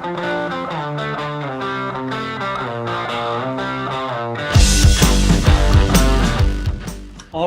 All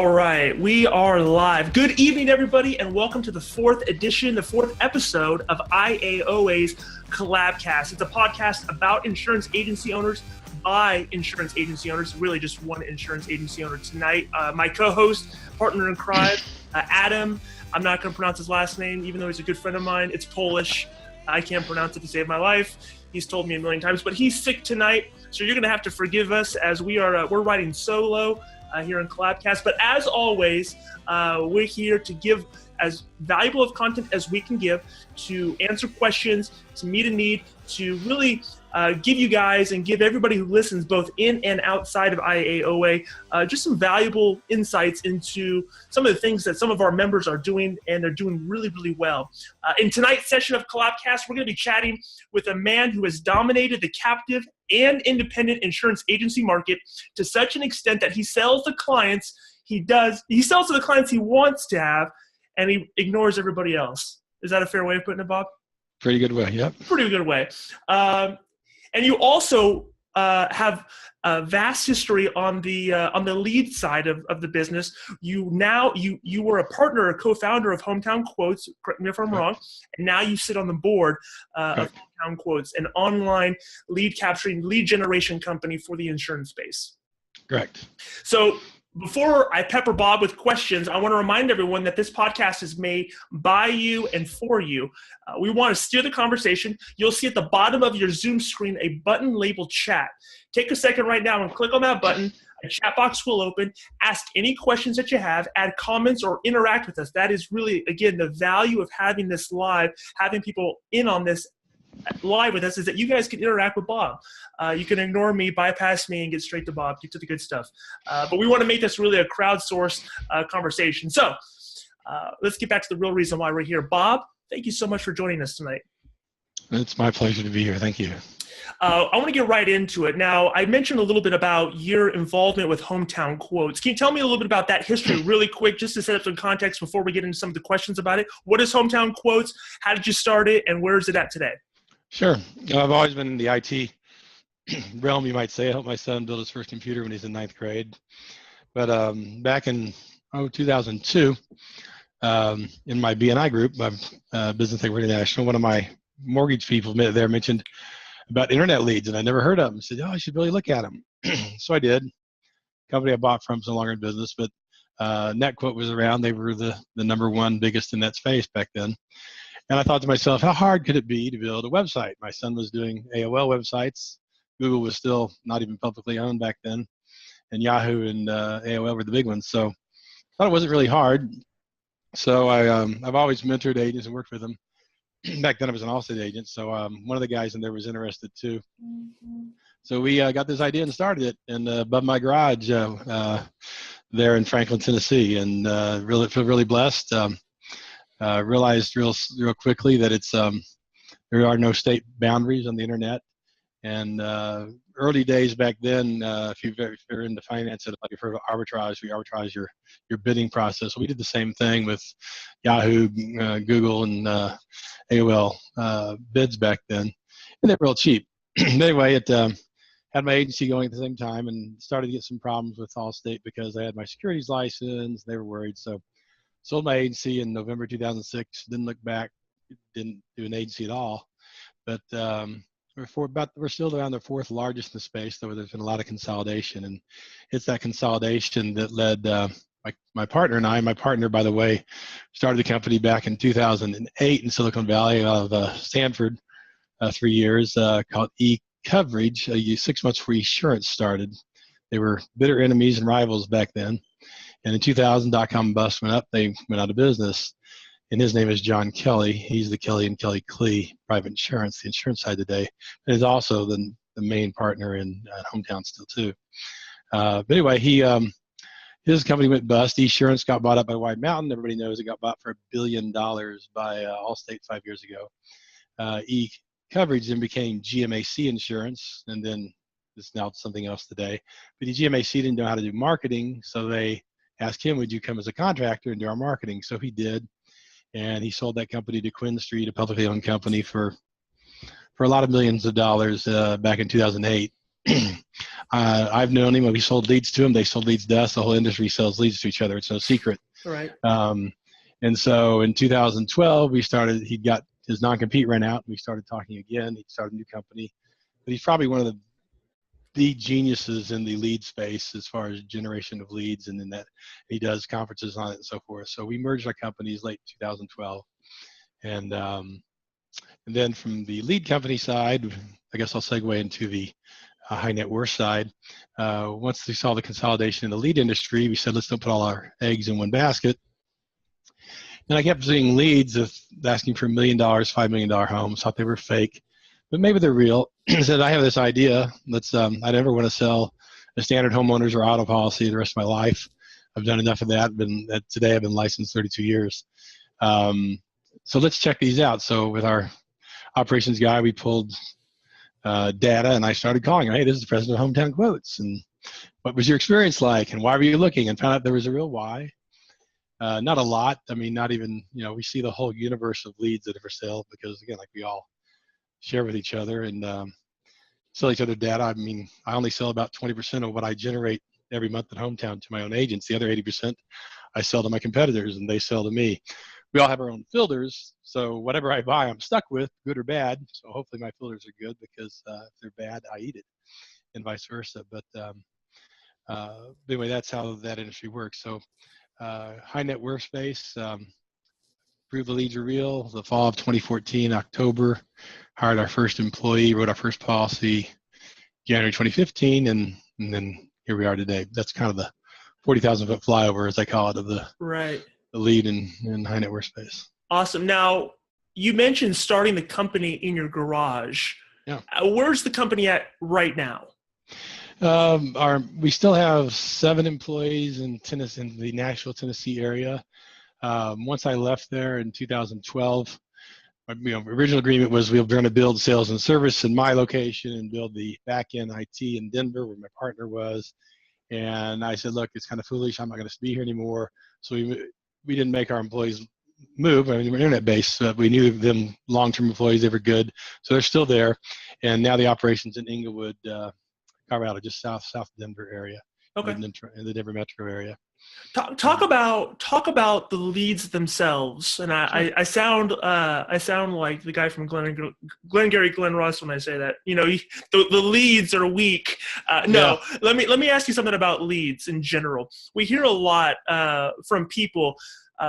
right, we are live. Good evening, everybody, and welcome to the fourth episode of IAOA's Collabcast. It's a podcast about insurance agency owners by insurance agency owners, really just one insurance agency owner tonight. My co-host, partner in crime, Adam. I'm not going to pronounce his last name, even though he's a good friend of mine. It's Polish. I can't pronounce it to save my life. He's told me a million times, but he's sick tonight, so you're going to have to forgive us as we're riding solo here in Collabcast. But as always, we're here to give as valuable of content as we can give, to answer questions, to meet a need, to really give you guys and give everybody who listens, both in and outside of IAOA, just some valuable insights into some of the things that some of our members are doing, and they're doing really, really well. In tonight's session of Collabcast, we're going to be chatting with a man who has dominated the captive and independent insurance agency market to such an extent that he sells the clients he sells to the clients he wants to have, and he ignores everybody else. Is that a fair way of putting it, Bob? Pretty good way, yep. Pretty good way. And you also have a vast history on the lead side of the business. You were a partner, a co-founder of Hometown Quotes, correct me if I'm wrong, and now you sit on the board of Hometown Quotes, an online lead generation company for the insurance space. Correct. So before I pepper Bob with questions, I want to remind everyone that this podcast is made by you and for you. We want to steer the conversation. You'll see at the bottom of your Zoom screen a button labeled chat. Take a second right now and click on that button. A chat box will open. Ask any questions that you have, add comments, or interact with us. That is really, again, the value of having this live, having people in on this live with us, is that you guys can interact with Bob. You can ignore me, bypass me, and get straight to Bob, get to the good stuff. But we want to make this really a crowdsourced conversation. So let's get back to the real reason why we're here. Bob, thank you so much for joining us tonight. It's my pleasure to be here. Thank you. I want to get right into it. Now, I mentioned a little bit about your involvement with Hometown Quotes. Can you tell me a little bit about that history really quick, just to set up some context before we get into some of the questions about it? What is Hometown Quotes? How did you start it? And where is it at today? Sure. I've always been in the IT realm, you might say. I helped my son build his first computer when he's in ninth grade. But back in 2002, in my BNI group, my Business Equity International, one of my mortgage people there mentioned about internet leads, and I never heard of them. I said, I should really look at them. So I did. Company I bought from is no longer in business, but NetQuote was around. They were the number one biggest in that space back then. And I thought to myself, how hard could it be to build a website? My son was doing AOL websites. Google was still not even publicly owned back then. And Yahoo and AOL were the big ones. So I thought it wasn't really hard. So I've always mentored agents and worked with them. Back then I was an Allstate agent. So one of the guys in there was interested too. So we got this idea and started it above my garage there in Franklin, Tennessee. And feel really blessed. Realized real quickly that there are no state boundaries on the internet. And early days back then, if you're into finance, if you've heard of arbitrage, we arbitrage your bidding process. We did the same thing with Yahoo, Google, and AOL bids back then, and they were real cheap. Anyway, it had my agency going at the same time, and started to get some problems with Allstate because I had my securities license. They were worried, so sold my agency in November 2006. Didn't look back. Didn't do an agency at all. But we're still around the fourth largest in the space, though there's been a lot of consolidation. And it's that consolidation that led my partner and I. My partner, by the way, started the company back in 2008 in Silicon Valley out of Stanford, 3 years, called E-Coverage, 6 months before Esurance started. They were bitter enemies and rivals back then. And in 2000, .com bust went up. They went out of business. And his name is John Kelly. He's the Kelly and Kelly Klee private insurance, the insurance side today. And is also the main partner in Hometown still too. But anyway, his company went bust. Esurance got bought up by White Mountain. Everybody knows it got bought for $1 billion by Allstate 5 years ago. E-Coverage then became GMAC Insurance, and then it's now something else today. But the GMAC didn't know how to do marketing, so they asked him, would you come as a contractor and do our marketing? So he did, and he sold that company to Quinn Street, a publicly owned company, for for a lot of millions of dollars back in 2008. I've known him. We sold leads to him. They sold leads to us. The whole industry sells leads to each other. It's no secret. Right. And so in 2012, he got his non-compete ran out. We started talking again. He started a new company. But he's probably one of the geniuses in the lead space as far as generation of leads, and then that he does conferences on it and so forth. So we merged our companies late 2012. And then from the lead company side, I guess I'll segue into the high net worth side. Once we saw the consolidation in the lead industry, we said, let's don't put all our eggs in one basket. And I kept seeing leads of asking for $1 million, $5 million homes, thought they were fake, but maybe they're real. I said, I have this idea. I never want to sell a standard homeowners or auto policy the rest of my life. I've done enough of that. Today I've been licensed 32 years. So let's check these out. So with our operations guy, we pulled data, and I started calling. Hey, this is the president of Hometown Quotes, and what was your experience like, and why were you looking? And found out there was a real why. Not a lot. I mean, not even, we see the whole universe of leads that are for sale because, again, like we all share with each other and sell each other data. I mean, I only sell about 20% of what I generate every month at Hometown to my own agents. The other 80% I sell to my competitors, and they sell to me. We all have our own filters, so whatever I buy, I'm stuck with, good or bad. So hopefully my filters are good because if they're bad, I eat it, and vice versa. But anyway, that's how that industry works. So high net worth space, prove the leads are real. The fall of 2014, October, hired our first employee, wrote our first policy, January 2015, and then here we are today. That's kind of the 40,000 foot flyover, as I call it, of the lead in high net worth space. Awesome. Now, you mentioned starting the company in your garage. Yeah. Where's the company at right now? We still have 7 employees in Tennessee, in the Nashville, Tennessee area. Once I left there in 2012, original agreement was we were going to build sales and service in my location and build the back-end IT in Denver, where my partner was. And I said, look, it's kind of foolish. I'm not going to be here anymore. So we didn't make our employees move. I mean, we're internet-based. We knew them long-term employees. They were good. So they're still there. And now the operation's in Inglewood, Colorado, just south of Denver area. Okay. In the Denver metro area. Talk about the leads themselves. And I sound like the guy from Glengarry Glen Ross when I say that. The leads are weak. No, yeah. Let me ask you something about leads in general. We hear a lot from people.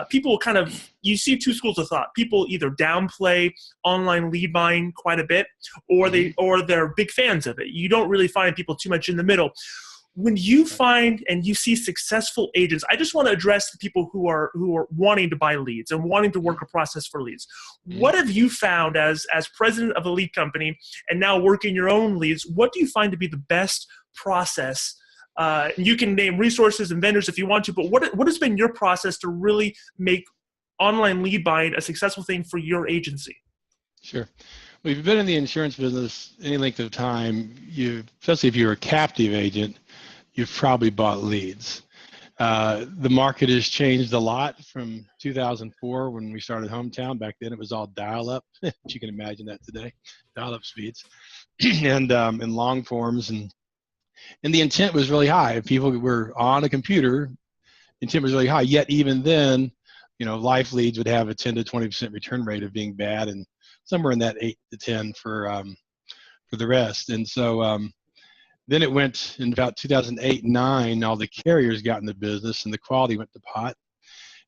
People kind of, you see 2 schools of thought. People either downplay online lead buying quite a bit, or they're big fans of it. You don't really find people too much in the middle. When you find and you see successful agents, I just want to address the people who are wanting to buy leads and wanting to work a process for leads. What have you found as president of a lead company and now working your own leads? What do you find to be the best process? You can name resources and vendors if you want to, but what has been your process to really make online lead buying a successful thing for your agency? Sure. Well, if you've been in the insurance business any length of time, especially if you're a captive agent, you've probably bought leads. The market has changed a lot from 2004 when we started Hometown. Back then it was all dial-up. You can imagine that today, dial-up speeds, and in long forms. And the intent was really high. If people were on a computer, the intent was really high. Yet even then, life leads would have a 10 to 20% return rate of being bad, and somewhere in that 8 to 10 for the rest. And so then it went in about 2008, 9, all the carriers got in the business and the quality went to pot.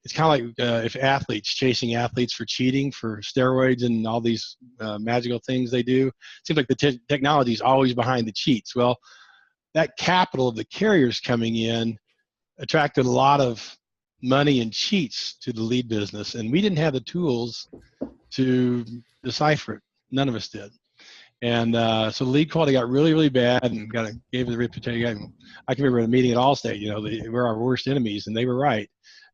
It's kind of like if athletes chasing athletes for cheating, for steroids and all these magical things they do. It seems like the technology is always behind the cheats. Well, that capital of the carriers coming in attracted a lot of money and cheats to the lead business. And we didn't have the tools to decipher it. None of us did. And so the lead quality got really, really bad and gave it the reputation. I can remember in a meeting at Allstate, we're our worst enemies, and they were right.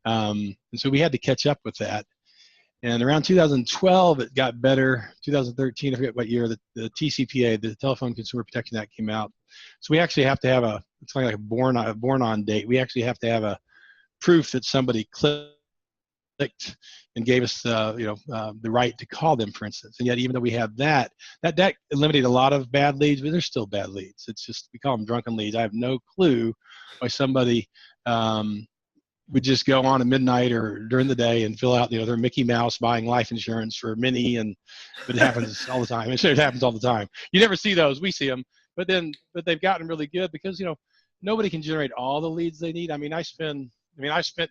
And so we had to catch up with that. And around 2012, it got better. 2013, I forget what year, the TCPA, the Telephone Consumer Protection Act, came out. So we actually have to have it's like a born on date. We actually have to have a proof that somebody clicked clicked and gave us the right to call them, for instance. And yet, even though we have that eliminated a lot of bad leads, but there's still bad leads. It's just, we call them drunken leads. I have no clue why somebody would just go on at midnight or during the day and fill out, their Mickey Mouse buying life insurance for Minnie, but it happens all the time. It happens all the time. You never see those. We see them, but they've gotten really good because, nobody can generate all the leads they need. I spent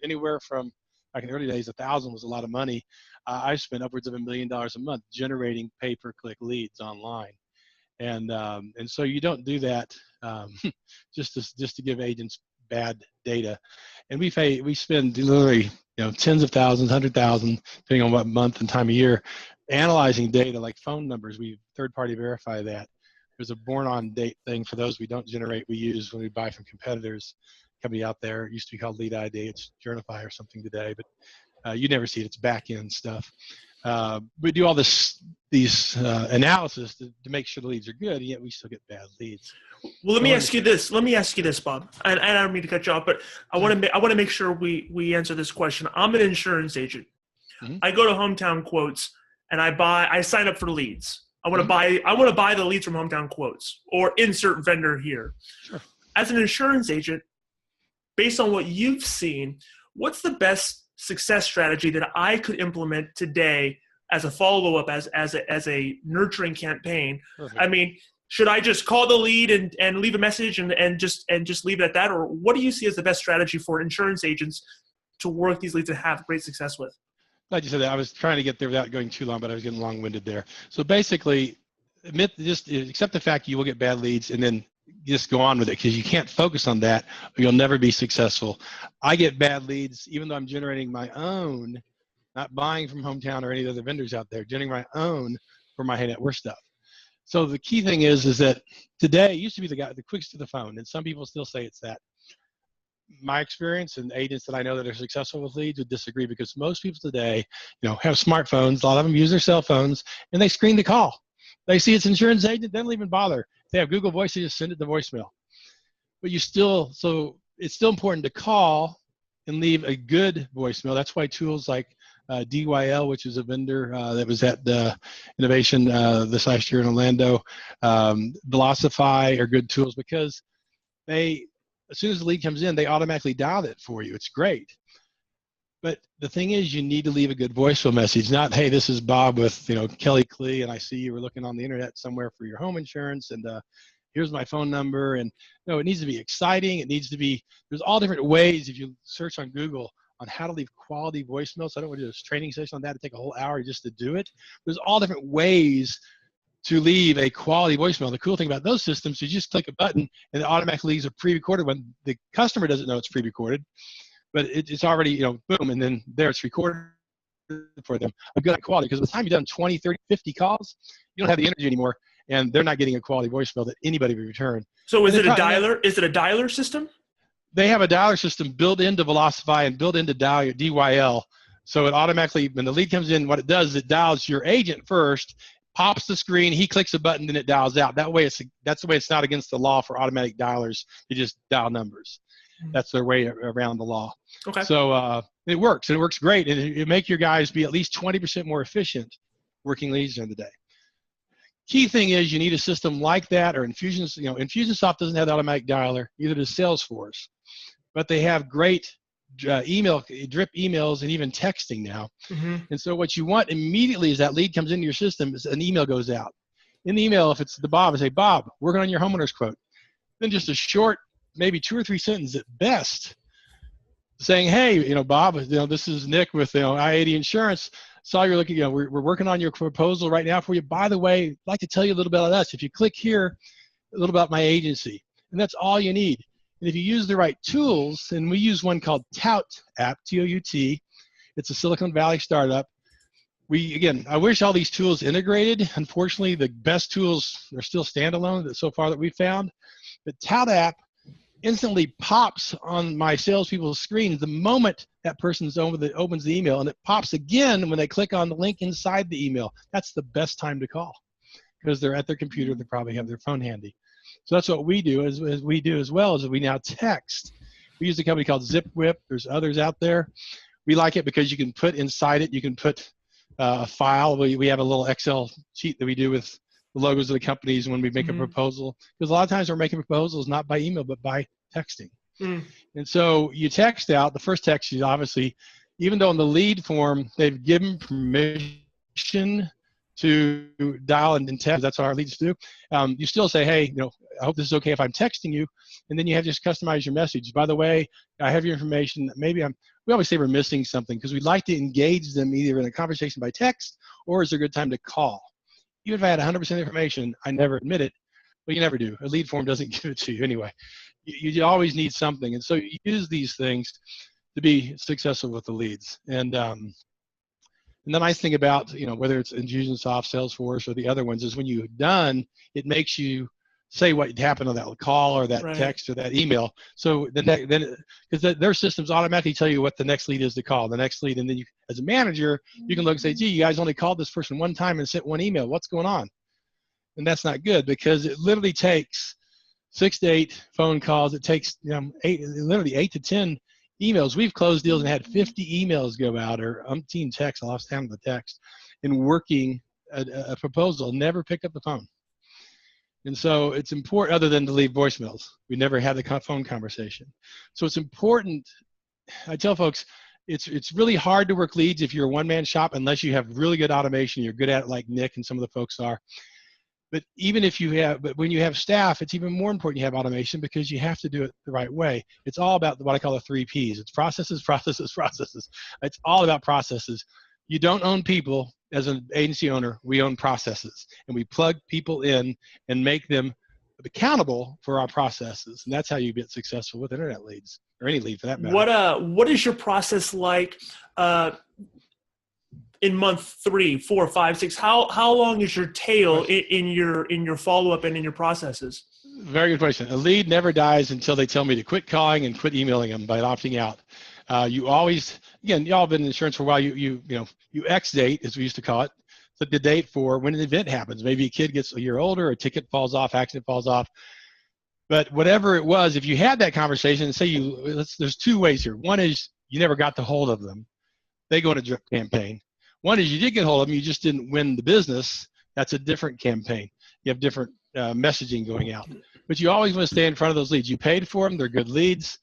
anywhere from, back in the early days, 1,000 was a lot of money. I spent upwards of $1 million a month generating pay-per-click leads online. And so you don't do that just to give agents bad data. And we spend literally tens of thousands, 100,000, depending on what month and time of year, analyzing data like phone numbers. We third-party verify that. There's a born-on date thing for those we don't generate. We use when we buy from competitors. Company out there, it used to be called Lead ID. It's Journify or something today, but you never see it. It's back-end stuff. We do all these analysis to make sure the leads are good, and yet we still get bad leads. Well, let me ask you this, Bob. And I don't mean to cut you off, but I want to make sure we answer this question. I'm an insurance agent. Mm-hmm. I go to Hometown Quotes and I sign up for leads. I want to buy the leads from Hometown Quotes or insert vendor here. Sure. As an insurance agent, based on what you've seen, what's the best success strategy that I could implement today as a follow-up, as a nurturing campaign? Perfect. Should I just call the lead and leave a message and just leave it at that? Or what do you see as the best strategy for insurance agents to work these leads and have great success with? Glad you said that. I was trying to get there without going too long, but I was getting long-winded there. So basically, accept the fact you will get bad leads and then just go on with it, because you can't focus on that or you'll never be successful. I get bad leads even though I'm generating my own, not buying from Hometown or any other vendors out there, generating my own for my high net worth stuff. So the key thing is that today it used to be the quickest to the phone, and some people still say it's that. My experience and agents that I know that are successful with leads would disagree, because most people today, have smartphones. A lot of them use their cell phones and they screen the call. They see it's insurance agent, they don't even bother. If they have Google Voice, they just send it to voicemail. But so it's still important to call and leave a good voicemail. That's why tools like DYL, which is a vendor that was at the Innovation this last year in Orlando, Velocify are good tools, because as soon as the lead comes in, they automatically dial it for you. It's great. But the thing is, you need to leave a good voicemail message, not, hey, this is Bob with, Kelly Klee, and I see you were looking on the internet somewhere for your home insurance, and here's my phone number. And no, it needs to be exciting. It needs to be, there's all different ways, if you search on Google, on how to leave quality voicemails. So I don't want to do this training session on that to take a whole hour just to do it. There's all different ways to leave a quality voicemail. The cool thing about those systems is you just click a button and it automatically leaves a pre-recorded one. The customer doesn't know it's pre-recorded, but it's already, boom, and then there it's recorded for them. A good quality, because by the time you've done 20, 30, 50 calls, you don't have the energy anymore, and they're not getting a quality voicemail that anybody would return. So is it a dialer? Is it a dialer system? They have a dialer system built into Velocify and built into DYL. So it automatically, when the lead comes in, what it does is it dials your agent first, pops the screen, he clicks a button, then it dials out. That's the way it's not against the law for automatic dialers. They just dial numbers. That's their way around the law. Okay. So it works, and it works great, and it make your guys be at least 20% more efficient working leads during the day. Key thing is you need a system like that, or Infusionsoft doesn't have the automatic dialer, neither does Salesforce, but they have great drip emails and even texting now. Mm-hmm. And so what you want immediately is that lead comes into your system, an email goes out. In the email, if it's the Bob, I say, Bob, working on your homeowner's quote. Then just a short, maybe 2 or 3 sentences at best, saying, hey, Bob, this is Nick with I-80 Insurance. Saw you're looking, we're working on your proposal right now for you. By the way, I'd like to tell you a little bit about us. If you click here, a little about my agency, and that's all you need. And if you use the right tools, and we use one called Tout app, T-O-U-T. It's a Silicon Valley startup. I wish all these tools integrated. Unfortunately, the best tools are still standalone so far that we've found. The Tout app instantly pops on my salespeople's screens the moment that person opens the email, and it pops again when they click on the link inside the email. That's the best time to call, because they're at their computer. They probably have their phone handy. So that's what we do. As we now text. We use a company called ZipWhip. There's others out there. We like it because you can put inside it, you can put a file. We have a little Excel sheet that we do with the logos of the companies when we make a proposal. Because a lot of times we're making proposals not by email, but by texting. And so you text out, the first text is obviously, even though in the lead form, they've given permission to dial and text, that's what our leads do. You still say, hey, I hope this is okay if I'm texting you. And then you have to just customize your message. By the way, I have your information. We always say we're missing something because we'd like to engage them either in a conversation by text or is there a good time to call. Even if I had 100% information, I never admit it, but you never do. A lead form doesn't give it to you anyway. You always need something. And so you use these things to be successful with the leads. And the nice thing about, whether it's Infusionsoft, Salesforce, or the other ones is when you're done, it makes you say what happened on that call or that text or that email. So because their systems automatically tell you what the next lead is to call, the next lead. And then you, as a manager, you can look and say, gee, you guys only called this person one time and sent one email. What's going on? And that's not good because it literally takes 6 to 8 phone calls. It takes literally 8 to 10 emails. We've closed deals and had 50 emails go out or umpteen texts. I lost count of the text in working a proposal. Never pick up the phone. And so it's important, other than to leave voicemails. We never had the phone conversation. So it's important. I tell folks, it's really hard to work leads if you're a one-man shop unless you have really good automation. You're good at it like Nick and some of the folks are. But when you have staff, it's even more important you have automation because you have to do it the right way. It's all about what I call the 3 Ps. It's processes, processes, processes. It's all about processes. You don't own people. As an agency owner, we own processes, and we plug people in and make them accountable for our processes. And that's how you get successful with internet leads, or any lead for that matter. What is your process like in month 3, 4, 5, 6? How long is your tail in your follow-up and in your processes? Very good question. A lead never dies until they tell me to quit calling and quit emailing them by opting out. You always, again, y'all have been in insurance for a while. You X date, as we used to call it, set the date for when an event happens. Maybe a kid gets a year older, a ticket falls off, accident falls off. But whatever it was, if you had that conversation, and say there's 2 ways here. One is you never got the hold of them. They go on a drip campaign. One is you did get hold of them, you just didn't win the business. That's a different campaign. You have different messaging going out. But you always want to stay in front of those leads. You paid for them. They're good leads.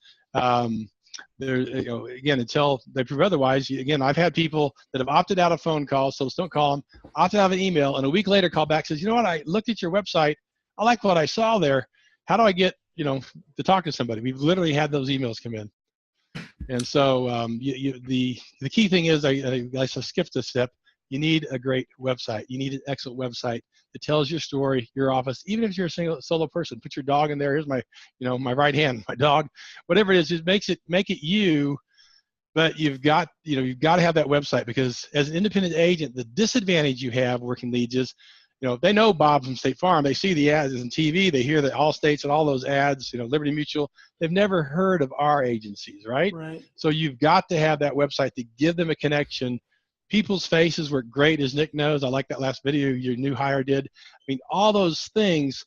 Again, until they prove otherwise. Again, I've had people that have opted out of phone calls, so don't call them, opted out of an email, and a week later call back, says, you know what, I looked at your website. I like what I saw there. How do I get, to talk to somebody? We've literally had those emails come in. And so the key thing is, I skipped a step. You need a great website. You need an excellent website that tells your story, your office. Even if you're a solo person, put your dog in there. Here's my, my right hand, my dog, whatever it is. Just make it you. But you've got to have that website, because as an independent agent, the disadvantage you have working leads is, they know Bob from State Farm. They see the ads on TV. They hear the Allstates and all those ads, Liberty Mutual. They've never heard of our agencies, right? So you've got to have that website to give them a connection. People's faces work great, as Nick knows. I like that last video your new hire did. I mean, all those things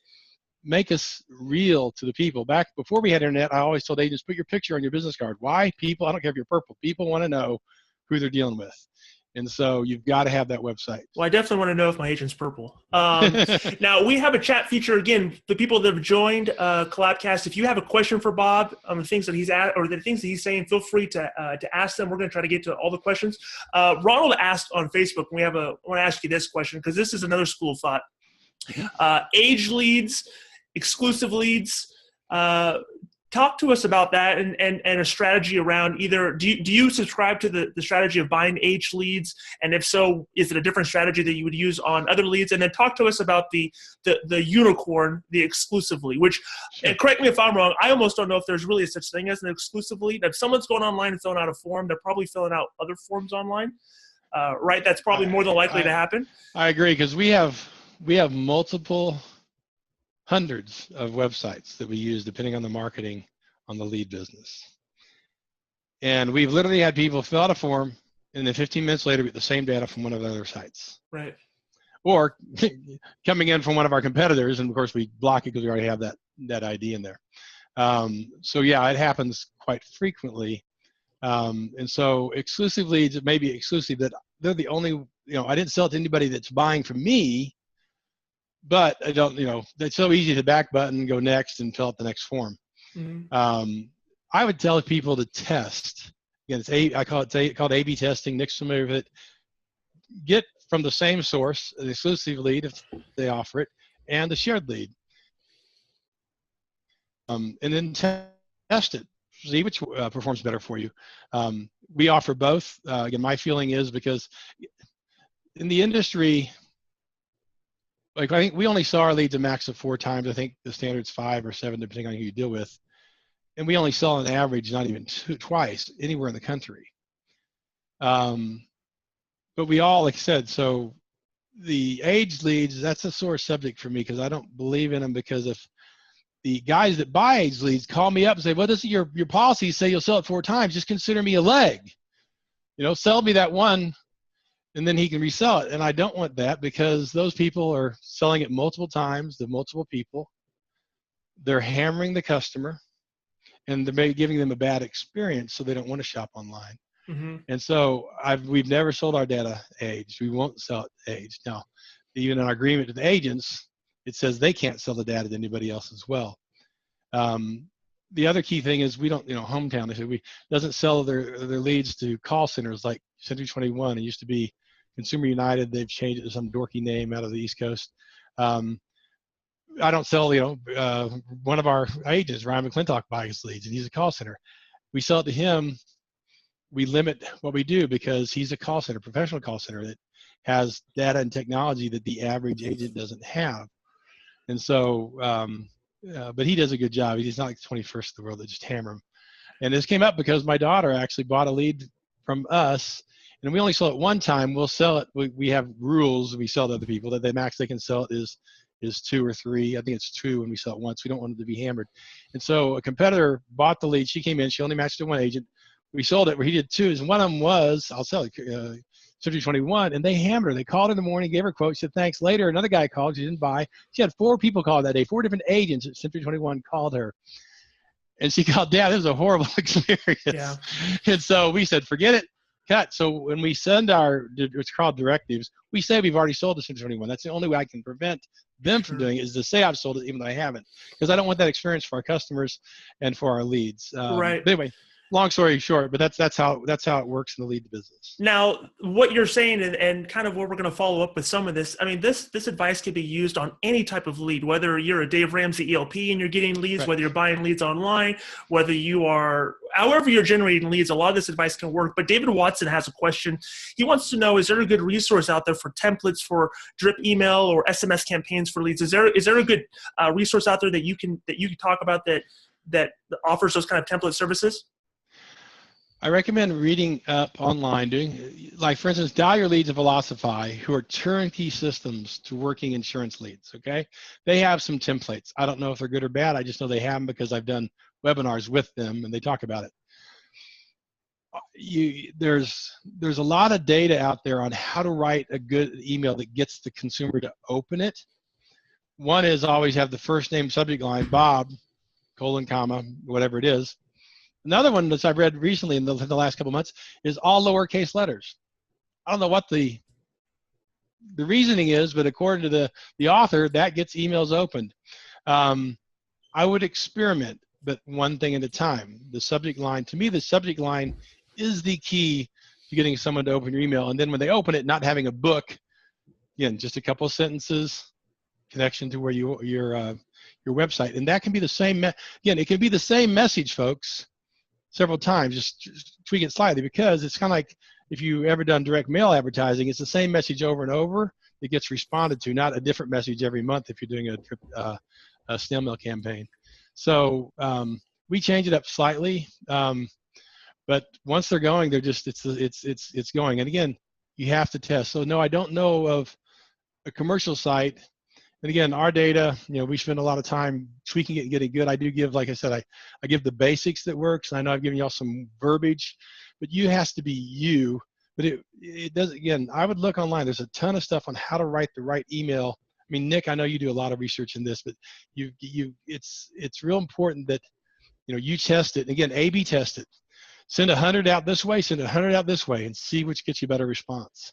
make us real to the people. Back before we had internet, I always told agents, put your picture on your business card. Why? People, I don't care if you're purple. People want to know who they're dealing with. And so you've got to have that website. Well, I definitely want to know if my agent's purple. Now, we have a chat feature. Again, the people that have joined Collabcast, if you have a question for Bob on the things that he's at or the things that he's saying, feel free to ask them. We're going to try to get to all the questions. Ronald asked on Facebook, I want to ask you this question, because this is another school of thought. Age leads, exclusive leads. Talk to us about that and a strategy around either, do you subscribe to the strategy of buying age leads? And if so, is it a different strategy that you would use on other leads? And then talk to us about the unicorn, the exclusive lead, which, and correct me if I'm wrong, I almost don't know if there's really a such thing as an exclusive lead. If someone's going online and filling out a form, they're probably filling out other forms online, right? That's probably more than likely to happen. I agree, because we have multiple hundreds of websites that we use depending on the marketing on the lead business. And we've literally had people fill out a form, and then 15 minutes later get the same data from one of the other sites. Right. Or coming in from one of our competitors, and of course we block it because we already have that ID in there. So yeah, it happens quite frequently. And so exclusive leads, it may be exclusive, that they're the only, I didn't sell it to anybody that's buying from me, but I don't, it's so easy to back button, go next, and fill out the next form. Mm-hmm. I would tell people to test. Again, I call it called A/B testing. Nick's familiar with it. Get from the same source an exclusive lead if they offer it, and the shared lead, and then test it. See which performs better for you. We offer both. Again, my feeling is because in the industry, like I think we only saw our leads a max of 4 times. I think the standard's 5 or 7, depending on who you deal with. And we only sell on average not even twice anywhere in the country. But we all, like I said, so the age leads, that's a sore subject for me because I don't believe in them, because if the guys that buy age leads call me up and say, well, doesn't your policy say you'll sell it 4 times? Just consider me a leg. Sell me that one, and then he can resell it. And I don't want that, because those people are selling it multiple times to multiple people. They're hammering the customer, and they're maybe giving them a bad experience, so they don't want to shop online. Mm-hmm. And so we've never sold our data aged. We won't sell it aged. Now, even in our agreement with the agents, it says they can't sell the data to anybody else as well. The other key thing is we don't, Hometown, they said we doesn't sell their leads to call centers like Century 21. It used to be Consumer United. They've changed it to some dorky name out of the East Coast. I don't sell, one of our agents, Ryan McClintock, buys leads, and he's a call center. We sell it to him. We limit what we do because he's a call center, professional call center that has data and technology that the average agent doesn't have. And so, but he does a good job. He's not like the 21st of the world that just hammer him. And this came up because my daughter actually bought a lead from us, and we only sell it one time. We'll sell it. We have rules. We sell to other people that the max they can sell it is 2 or 3. I think it's 2 when we sell it once. We don't want it to be hammered. And so a competitor bought the lead. She came in. She only matched to one agent. We sold it where he did 2. And one of them was, I'll sell it, Century 21, and they hammered her. They called in the morning, gave her a quote, said thanks. Later, another guy called. She didn't buy. She had 4 people call that day. 4 different agents at Century 21 called her. And she called, Dad, this was a horrible experience. Yeah. And so we said, forget it, cut. So when we send it's called directives, we say we've already sold to Century 21. That's the only way I can prevent them from doing it, is to say I've sold it even though I haven't, because I don't want that experience for our customers and for our leads. Right. But anyway, long story short, but that's how it works in the lead business. Now, what you're saying, and kind of where we're going to follow up with some of this, I mean, this advice can be used on any type of lead, whether you're a Dave Ramsey ELP and you're getting leads, right, whether you're buying leads online, whether you are, however you're generating leads, a lot of this advice can work. But David Watson has a question. He wants to know, is there a good resource out there for templates for drip email or SMS campaigns for leads? Is there a good resource out there that you can talk about that offers those kind of template services? I recommend reading up online, doing, like, for instance, Dial Your Leads and Velocify, who are turnkey systems to working insurance leads, okay? They have some templates. I don't know if they're good or bad. I just know they have them because I've done webinars with them and they talk about it. There's a lot of data out there on how to write a good email that gets the consumer to open it. One is always have the first name subject line, Bob, : whatever it is. Another one that I've read recently in the last couple of months is all lowercase letters. I don't know what the reasoning is, but according to the author, that gets emails opened. I would experiment, but one thing at a time. The subject line, to me, the subject line is the key to getting someone to open your email. And then when they open it, not having a book, again, just a couple of sentences, connection to where your website. And that can be the same, again, it can be the same message, folks, several times, just tweak it slightly, because it's kind of like if you ever done direct mail advertising, it's the same message over and over that gets responded to, not a different message every month if you're doing a snail mail campaign. So we change it up slightly, but once they're going, they're just it's going. And again, you have to test. So no, I don't know of a commercial site. And again, our data, we spend a lot of time tweaking it and getting good. I do give, like I said, I give the basics that works. I know I've given y'all some verbiage, but you has to be you. But it does, again, I would look online. There's a ton of stuff on how to write the right email. I mean, Nick, I know you do a lot of research in this, but it's real important that, you test it. Again, A/B test it. Send 100 out this way, send 100 out this way, and see which gets you better response.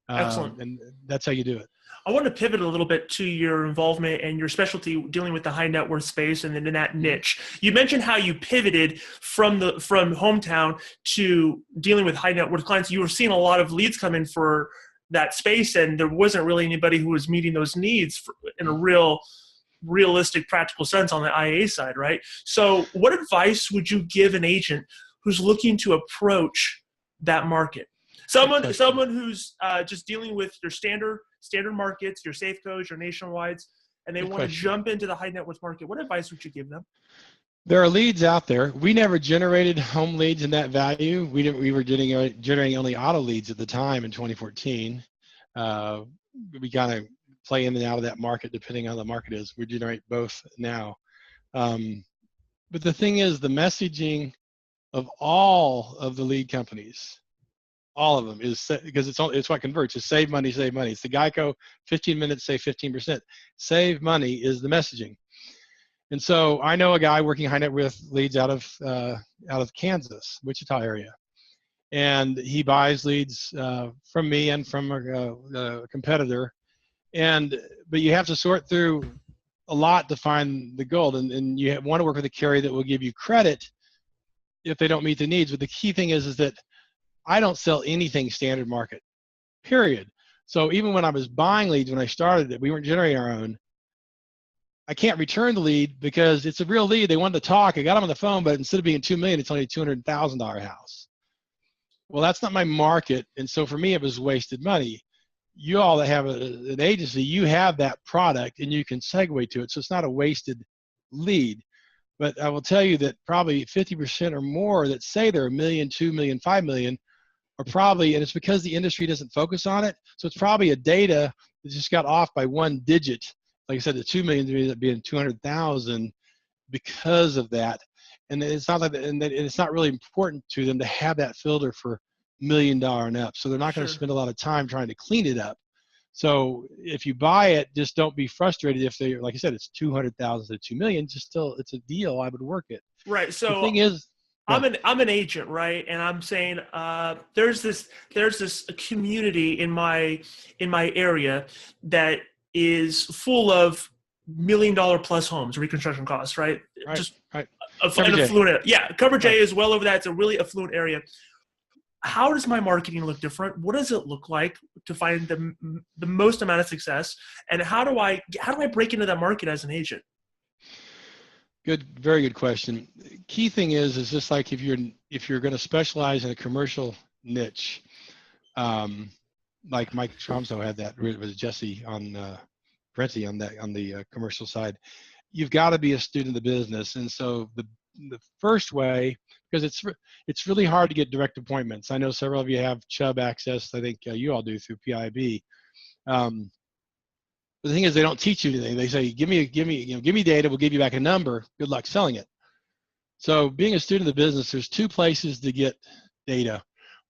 Excellent. And that's how you do it. I want to pivot a little bit to your involvement and your specialty dealing with the high net worth space and then in that niche. You mentioned how you pivoted from hometown to dealing with high net worth clients. You were seeing a lot of leads come in for that space, and there wasn't really anybody who was meeting those needs in a realistic, practical sense on the IA side, right? So what advice would you give an agent who's looking to approach that market? Someone who's just dealing with your standard markets, your Safecos, your Nationwides, and they want to jump into the high net worth market. What advice would you give them? There are leads out there. We never generated home leads in that value. We were generating only auto leads at the time in 2014. We kind of play in and out of that market depending on how the market is. We generate both now. But the thing is, the messaging of all of the lead companies, all of them, is because it's what converts. Is save money, save money. It's the Geico 15 minutes, save 15%. Save money is the messaging. And so I know a guy working high net worth leads out of Kansas, Wichita area, and he buys leads from me and from a competitor. But you have to sort through a lot to find the gold, and you want to work with a carrier that will give you credit if they don't meet the needs. But the key thing is that I don't sell anything standard market, period. So even when I was buying leads, when I started it, we weren't generating our own. I can't return the lead because it's a real lead. They wanted to talk. I got them on the phone, but instead of being $2 million, it's only a $200,000 house. Well, that's not my market. And so for me, it was wasted money. You all that have an agency, you have that product and you can segue to it. So it's not a wasted lead. But I will tell you that probably 50% or more that say they're $1 million, $2 million, $5 million are probably, and it's because the industry doesn't focus on it. So it's probably a data that just got off by one digit. Like I said, the 2 million ended up being 200,000 because of that. And it's not like, and it's not really important to them to have that filter for $1 million and up. So they're not going to spend a lot of time trying to clean it up. So if you buy it, just don't be frustrated if they, like I said, it's 200,000 to 2 million. Just still, it's a deal. I would work it. Right. So the thing is, I'm an agent, right? And I'm saying there's this community in my area that is full of $1 million plus homes, reconstruction costs, right? Just affluent. Yeah, Coverage A is well over that. It's a really affluent area. How does my marketing look different? What does it look like to find the most amount of success? And how do I break into that market as an agent? Good, very good question. Key thing is just like if you're going to specialize in a commercial niche, like Mike Tromso had that with Jesse on Prenti on the commercial side, you've got to be a student of the business. And so the first way, because it's really hard to get direct appointments. I know several of you have Chubb access. I think you all do through PIB. But the thing is, they don't teach you anything. They say, give me data. We'll give you back a number. Good luck selling it. So being a student of the business, there's two places to get data.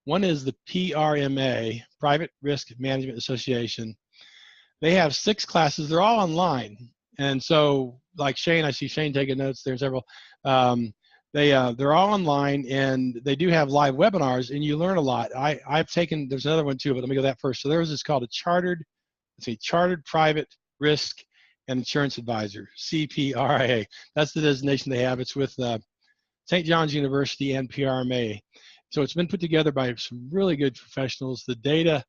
One is the PRMA, Private Risk Management Association. They have 6 classes. They're all online. And so like Shane, I see Shane taking notes. There's several. They're all online, and they do have live webinars, and you learn a lot. I've taken, there's another one too, but let me go that first. So there's this called a Chartered Private Risk and Insurance Advisor, CPRIA. That's the designation they have. It's with St. John's University and PRMA. So it's been put together by some really good professionals. The data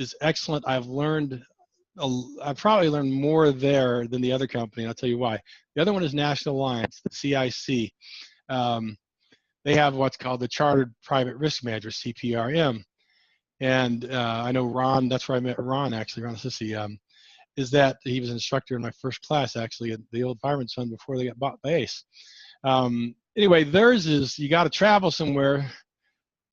is excellent. I've probably learned more there than the other company, and I'll tell you why. The other one is National Alliance, the CIC. They have what's called the Chartered Private Risk Manager, CPRM. And I know Ron, that's where I met Ron, actually, Ron Sissi, is that he was an instructor in my first class, actually, at the old Fireman's Fund before they got bought by ACE. Anyway, theirs is you got to travel somewhere,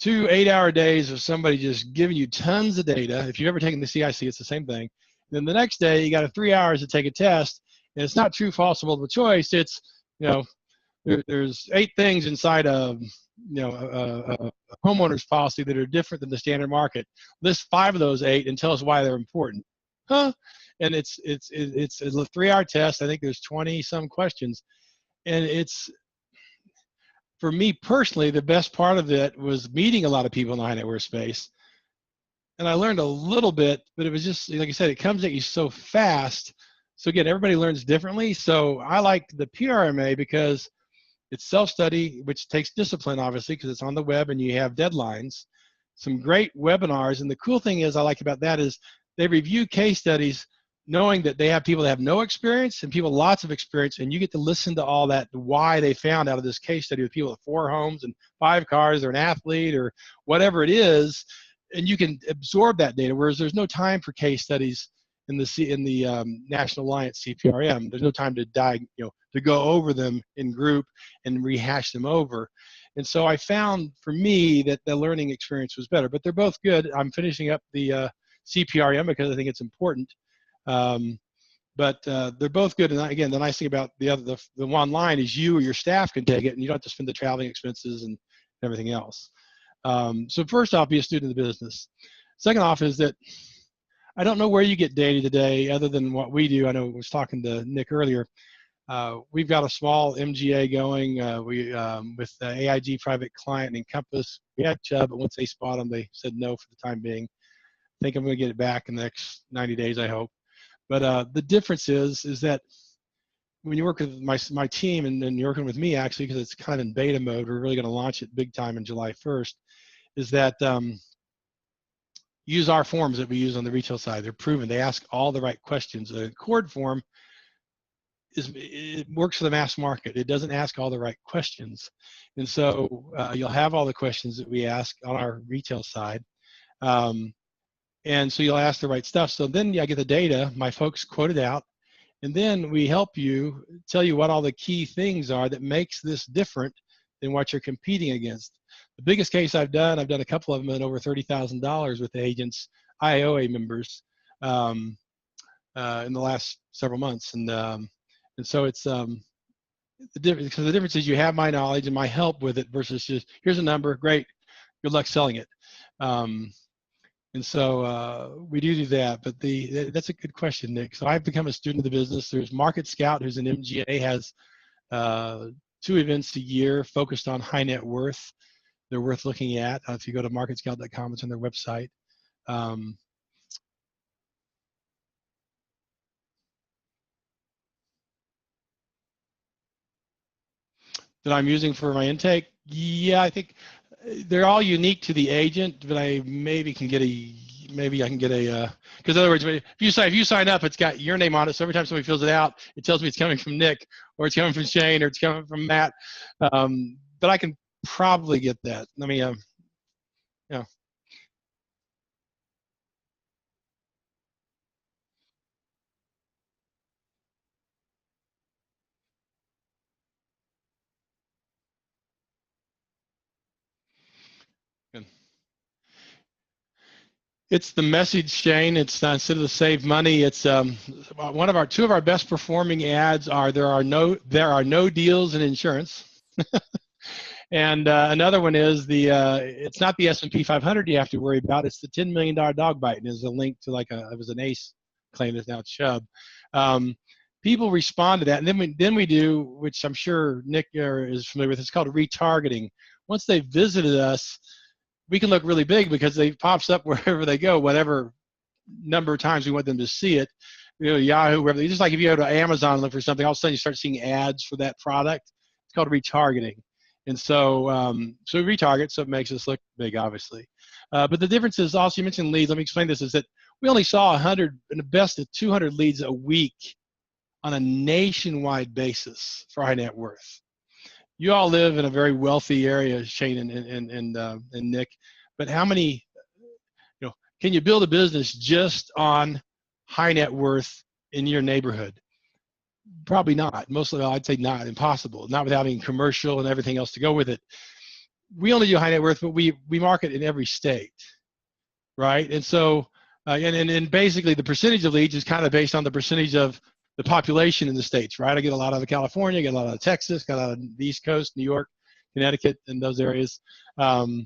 2 8-hour days of somebody just giving you tons of data. If you've ever taken the CIC, it's the same thing. And then the next day, you got 3 hours to take a test, and it's not true, false, or multiple choice. It's, there's 8 things inside of a homeowner's policy that are different than the standard market. List 5 of those 8 and tell us why they're important. And it's a 3-hour test. I think there's 20 some questions, and it's for me personally, the best part of it was meeting a lot of people in the high net worth space. And I learned a little bit, but it was just, like I said, it comes at you so fast. So again, everybody learns differently. So I like the PRMA because it's self-study, which takes discipline, obviously, because it's on the web and you have deadlines. Some great webinars. And the cool thing is I like about that is they review case studies knowing that they have people that have no experience and people lots of experience, and you get to listen to all that, why they found out of this case study with people with 4 homes and 5 cars or an athlete or whatever it is, and you can absorb that data, whereas there's no time for case studies in the National Alliance CPRM. There's no time to to go over them in group and rehash them over. And so I found for me that the learning experience was better, but they're both good. I'm finishing up the CPRM because I think it's important. But they're both good. And again, the nice thing about the online is you or your staff can take it and you don't have to spend the traveling expenses and everything else. So first off, be a student of the business. Second off is that I don't know where you get data today other than what we do. I know I was talking to Nick earlier. We've got a small MGA going with AIG Private Client and Encompass. We had Chubb, but once they spot them, they said no for the time being. I think I'm going to get it back in the next 90 days, I hope. But the difference is that when you work with my team and you're working with me, actually, because it's kind of in beta mode, we're really going to launch it big time on July 1st, is that use our forms that we use on the retail side. They're proven. They ask all the right questions. The Accord form it works for the mass market. It doesn't ask all the right questions. And so you'll have all the questions that we ask on our retail side. And so you'll ask the right stuff. So then I get the data, my folks quote it out, and then we help you, tell you what all the key things are that makes this different than what you're competing against. The biggest case I've done a couple of them at over $30,000 with the agents, IOA members, in the last several months. And so it's the difference, because the difference is you have my knowledge and my help with it versus just, here's a number, great, good luck selling it. And so we do that, but that's a good question, Nick. So I've become a student of the business. There's Market Scout, who's an MGA, has 2 events a year focused on high net worth. They're worth looking at. If you go to marketscout.com, it's on their website. That I'm using for my intake? Yeah, I think they're all unique to the agent, but I maybe I can get a, because in other words, if you sign up, it's got your name on it. So every time somebody fills it out, it tells me it's coming from Nick, or it's coming from Shane, or it's coming from Matt. But I can probably get that. Let me, yeah. Good. It's the message, Shane. It's instead of the save money, it's two of our best performing ads are there are no deals in insurance. And another one is it's not the S&P 500 you have to worry about. It's the $10 million dog bite, and there's a link to it was an ACE claim that's now Chubb. People respond to that, and then we do, which I'm sure Nick is familiar with. It's called retargeting. Once they've visited us, we can look really big because it pops up wherever they go, whatever number of times we want them to see it. Yahoo, wherever. Just like if you go to Amazon and look for something, all of a sudden you start seeing ads for that product. It's called retargeting. And so, so we retarget, so it makes us look big, obviously. But the difference is also, you mentioned leads. Let me explain this, is that we only saw 100, and the best of 200 leads a week on a nationwide basis for high net worth. You all live in a very wealthy area, Shane and Nick, but how many, can you build a business just on high net worth in your neighborhood? Probably not. Mostly, I'd say not. Impossible. Not without having commercial and everything else to go with it. We only do high net worth, but we market in every state, right? And so, and basically the percentage of leads is kind of based on the percentage of the population in the states, right? I get a lot out of California, I get a lot out of Texas, got a lot of the East Coast, New York, Connecticut, and those areas. And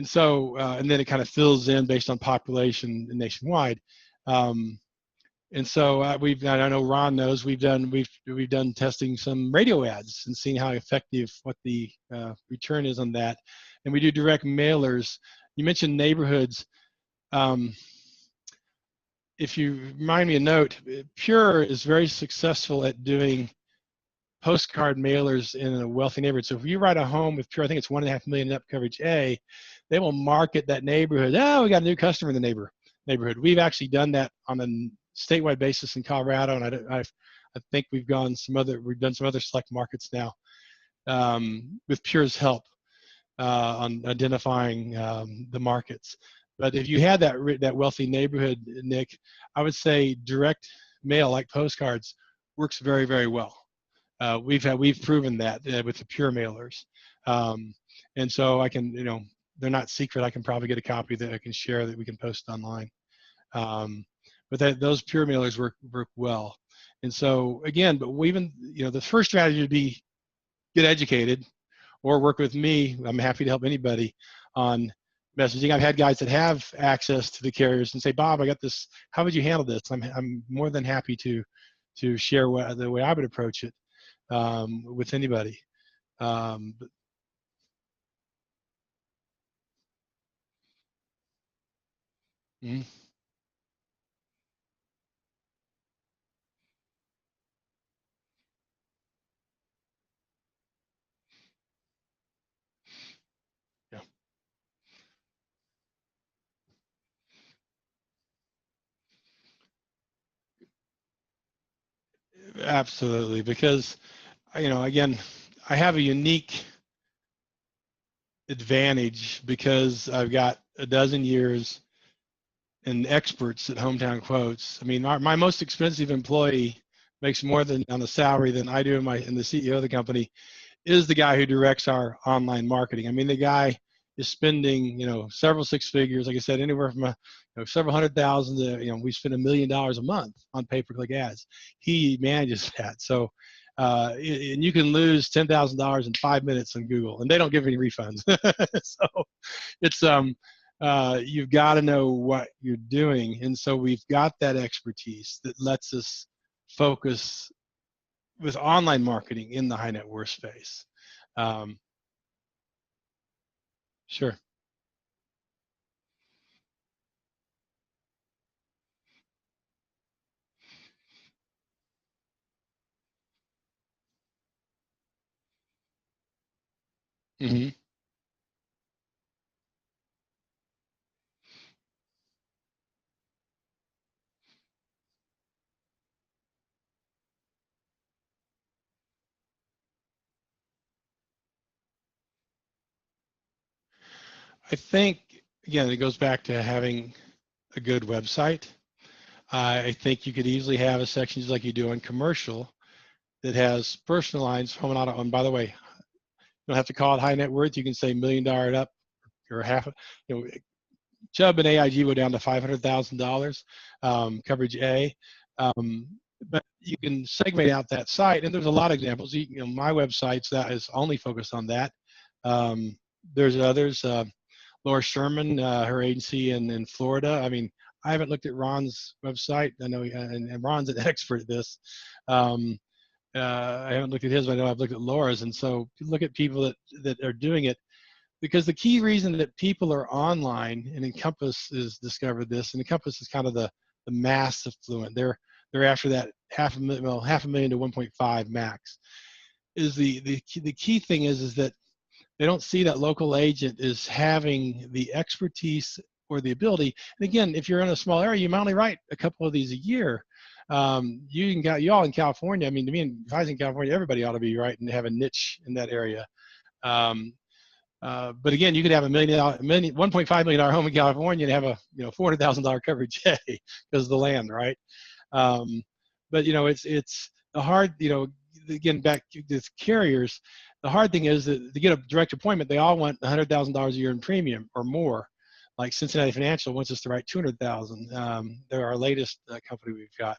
so, and then it kind of fills in based on population nationwide. And so I know Ron knows we've done testing some radio ads and seeing how effective, what the return is on that. And we do direct mailers. You mentioned neighborhoods. If you remind me a note, Pure is very successful at doing postcard mailers in a wealthy neighborhood. So if you write a home with Pure, I think it's 1.5 million up coverage A, they will market that neighborhood. Oh, we got a new customer in the neighborhood. We've actually done that on a statewide basis in Colorado, and I think we've done some other select markets now with Pure's help on identifying the markets. But if you had that wealthy neighborhood, Nick, I would say direct mail like postcards works very, very well. We've proven that with the Pure mailers, and so I can, they're not secret. I can probably get a copy that I can share that we can post online. But those Pure mailers work well. And so again, but the first strategy would be get educated or work with me. I'm happy to help anybody on messaging. I've had guys that have access to the carriers and say, Bob, I got this. How would you handle this? I'm more than happy to share the way I would approach it with anybody. Yeah, absolutely. Because, again, I have a unique advantage because I've got a dozen years and experts at Hometown Quotes. I mean, my most expensive employee makes more than on the salary than I do in the CEO of the company, is the guy who directs our online marketing. I mean, the guy is spending, several six figures, like I said, anywhere from several $100,000 to, we spend $1 million a month on pay-per-click ads. He manages that. So, and you can lose $10,000 in 5 minutes on Google, and they don't give any refunds. So it's, you've got to know what you're doing. And so we've got that expertise that lets us focus with online marketing in the high net worth space. Sure. Mm-hmm. I think, again, it goes back to having a good website. I think you could easily have a section just like you do in commercial that has personalized home and auto. And by the way, you don't have to call it high net worth. You can say $1 million and up or half. Chubb and AIG go down to $500,000 coverage A. But you can segment out that site, and there's a lot of examples. My website's that is only focused on that. There's others. Laura Sherman, her agency in Florida. I mean, I haven't looked at Ron's website. I know, and Ron's an expert at this. I haven't looked at his, but I know I've looked at Laura's. And so you look at people that are doing it, because the key reason that people are online, and Encompass has discovered this, and Encompass is kind of the mass affluent. They're after that half a million to 1.5 max. Is the key thing is that they don't see that local agent is having the expertise or the ability. And again, if you're in a small area, you might only write a couple of these a year. You all in California. I mean, to me, if I was in California, everybody ought to be writing and have a niche in that area. But again, you could have $1.5 million home in California and have a $400,000 coverage because of the land, right? But it's the hard. Again, back to the carriers. The hard thing is that to get a direct appointment, they all want $100,000 a year in premium or more. Like Cincinnati Financial wants us to write $200,000. They're our latest company we've got.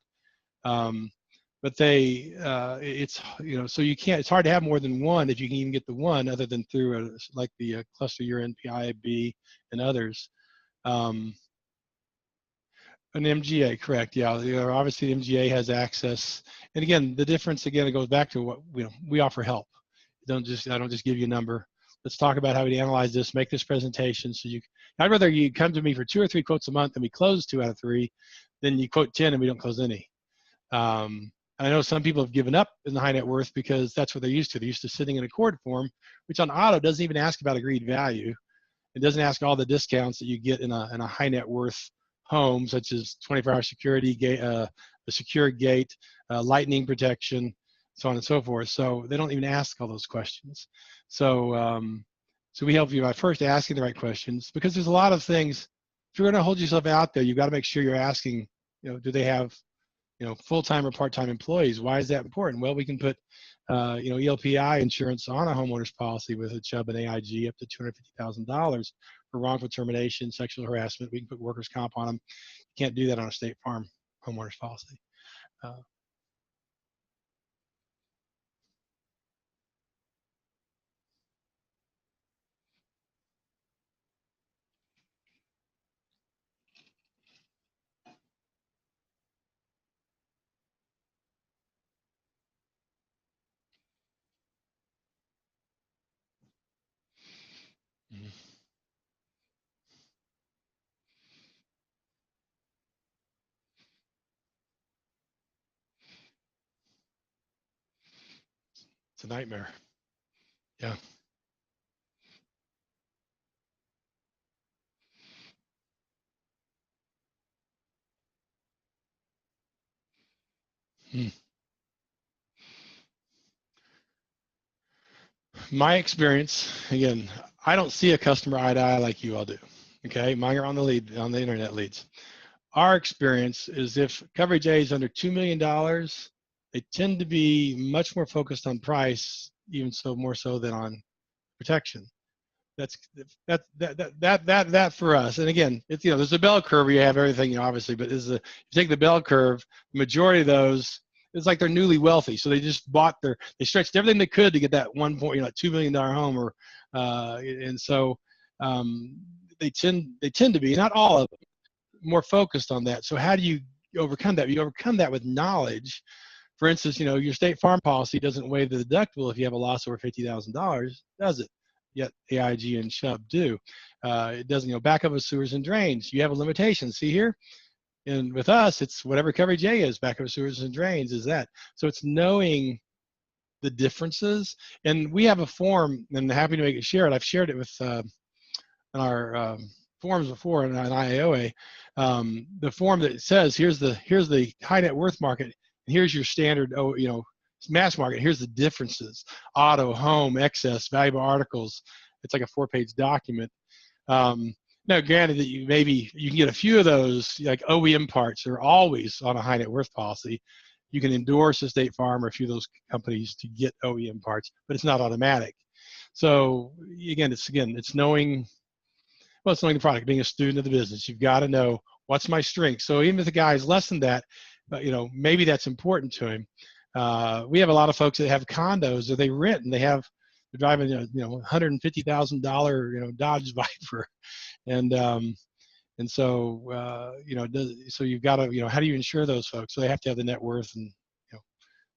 But it's so you can't. It's hard to have more than one if you can even get the one, other than through like the cluster year NPIB and others. An MGA, correct? Yeah, obviously the MGA has access. And again, the difference again, it goes back to what we offer help. I don't just give you a number. Let's talk about how we analyze this, make this presentation. So I'd rather you come to me for 2 or 3 quotes a month and we close 2 out of 3 than you quote 10 and we don't close any. I know some people have given up in the high net worth because that's what they're used to. They're used to sitting in a quote form, which on auto doesn't even ask about agreed value. It doesn't ask all the discounts that you get in a high net worth home, such as 24-hour security, the secure gate, lightning protection, so on and so forth. So they don't even ask all those questions. So we help you by first asking the right questions, because there's a lot of things. If you're going to hold yourself out there, you've got to make sure you're asking, do they have full-time or part-time employees? Why is that important? Well, we can put, ELPI insurance on a homeowner's policy with a Chubb and AIG up to $250,000 for wrongful termination, sexual harassment. We can put workers' comp on them. You can't do that on a State Farm homeowner's policy. It's a nightmare. Yeah. My experience, again, I don't see a customer eye to eye like you all do. Okay, mine are on the internet leads. Our experience is if coverage A is under $2 million, they tend to be much more focused on price, even more so than on protection. That's that for us. And again, it's there's a bell curve where you have everything, obviously, but if you take the bell curve, the majority of those, it's like they're newly wealthy, so they just they stretched everything they could to get that $2 million home, or and so they tend to be, not all of them, more focused on that. So how do you overcome that? You overcome that with knowledge. For instance, your State Farm policy doesn't waive the deductible if you have a loss over $50,000, does it? Yet AIG and Chubb do. It doesn't, backup of sewers and drains. You have a limitation. See here? And with us, it's whatever coverage A is, backup of sewers and drains is that. So it's knowing the differences. And we have a form, and I'm happy to share it. I've shared it with in our forms before in an IAOA. The form that says, here's the high net worth market, and here's your standard, mass market. Here's the differences: auto, home, excess, valuable articles. It's like a 4-page document. Now, granted that you can get a few of those, like OEM parts are always on a high net worth policy. You can endorse a State Farm or a few of those companies to get OEM parts, but it's not automatic. So again, it's knowing. Well, it's knowing the product, being a student of the business. You've got to know what's my strength. So even if the guy is less than that, maybe that's important to him. We have a lot of folks that have condos that they rent, and they're driving $150,000 Dodge Viper, and so so you've got to how do you insure those folks? So they have to have the net worth and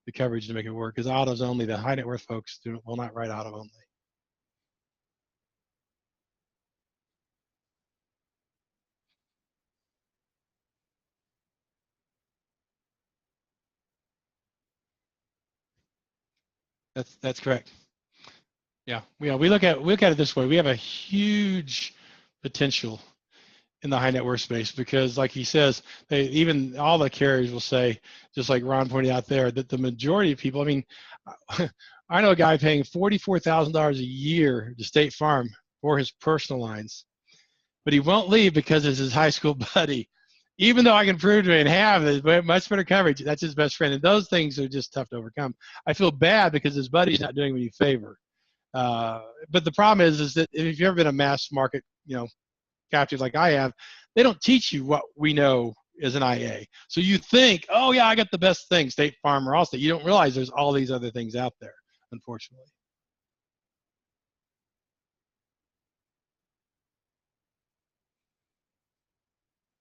the coverage to make it work. Because auto's only, the high net worth folks will not write auto only. That's correct. Yeah, we look at it this way. We have a huge potential in the high net worth space, because like he says, even all the carriers will say, just like Ron pointed out there, that the majority of people, I mean, I know a guy paying $44,000 a year to State Farm for his personal lines, but he won't leave because it's his high school buddy. Even though I can prove to him and have much better coverage, that's his best friend. And those things are just tough to overcome. I feel bad because his buddy's not doing me a favor. But the problem is that if you've ever been a mass market, captive like I have, they don't teach you what we know as an IA. So you think, oh yeah, I got the best thing, State Farm or Allstate. You don't realize there's all these other things out there, unfortunately.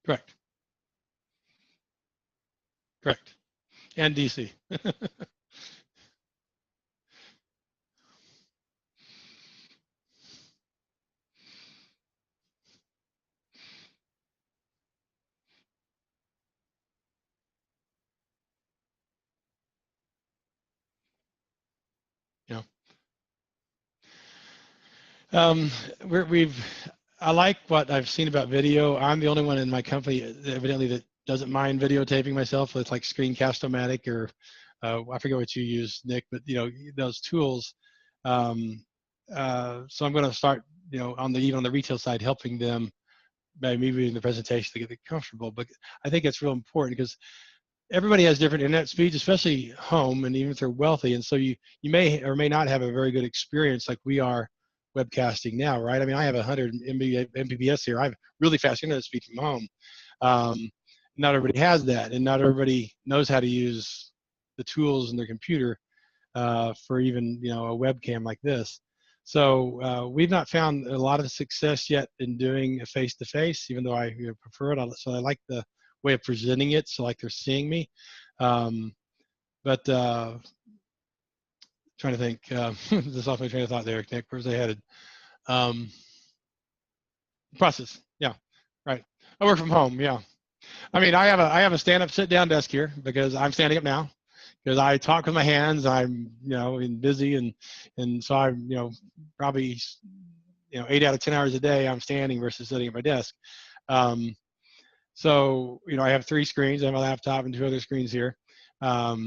Correct. Correct. And DC. Yeah. Um, I like what I've seen about video. I'm the only one in my company, evidently, that doesn't mind videotaping myself. It's like Screencast-O-Matic or I forget what you use, Nick, but those tools. Um, so I'm going to start, even on the retail side, helping them by me reading the presentation to get it comfortable. But I think it's real important because everybody has different internet speeds, especially home, and even if they're wealthy. And so you may or may not have a very good experience like we are webcasting now, right? I mean, I have 100 Mbps here. I have really fast internet speed from home. Not everybody has that, and not everybody knows how to use the tools in their computer for even a webcam like this. So we've not found a lot of success yet in doing a face-to-face, even though I prefer it. So I like the way of presenting it, so like they're seeing me. But trying to think, this off my train of thought there, Nick. Where's I headed? Process, yeah, right. I work from home, yeah. I mean, I have a stand-up, sit-down desk here because I'm standing up now because I talk with my hands. I'm and busy, and so I'm probably 8 out of 10 hours a day I'm standing versus sitting at my desk. So I have 3 screens. I have a laptop and 2 other screens here. But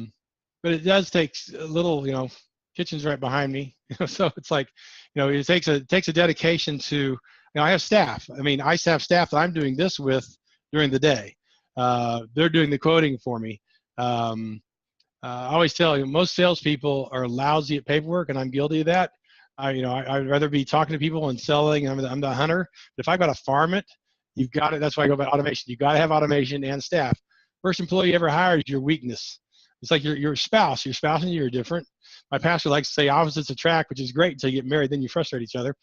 it does take a little, kitchen's right behind me. So it's like, it takes a dedication to, I have staff. I mean, I have staff that I'm doing this with during the day. They're doing the quoting for me. I always tell you, most salespeople are lousy at paperwork, and I'm guilty of that. I'd rather be talking to people and selling. I'm the hunter. But if I've got to farm it, you've got it. That's why I go about automation. You've got to have automation and staff. First employee you ever hire is your weakness. It's like your spouse. Your spouse and you are different. My pastor likes to say opposites attract, which is great until you get married. Then you frustrate each other.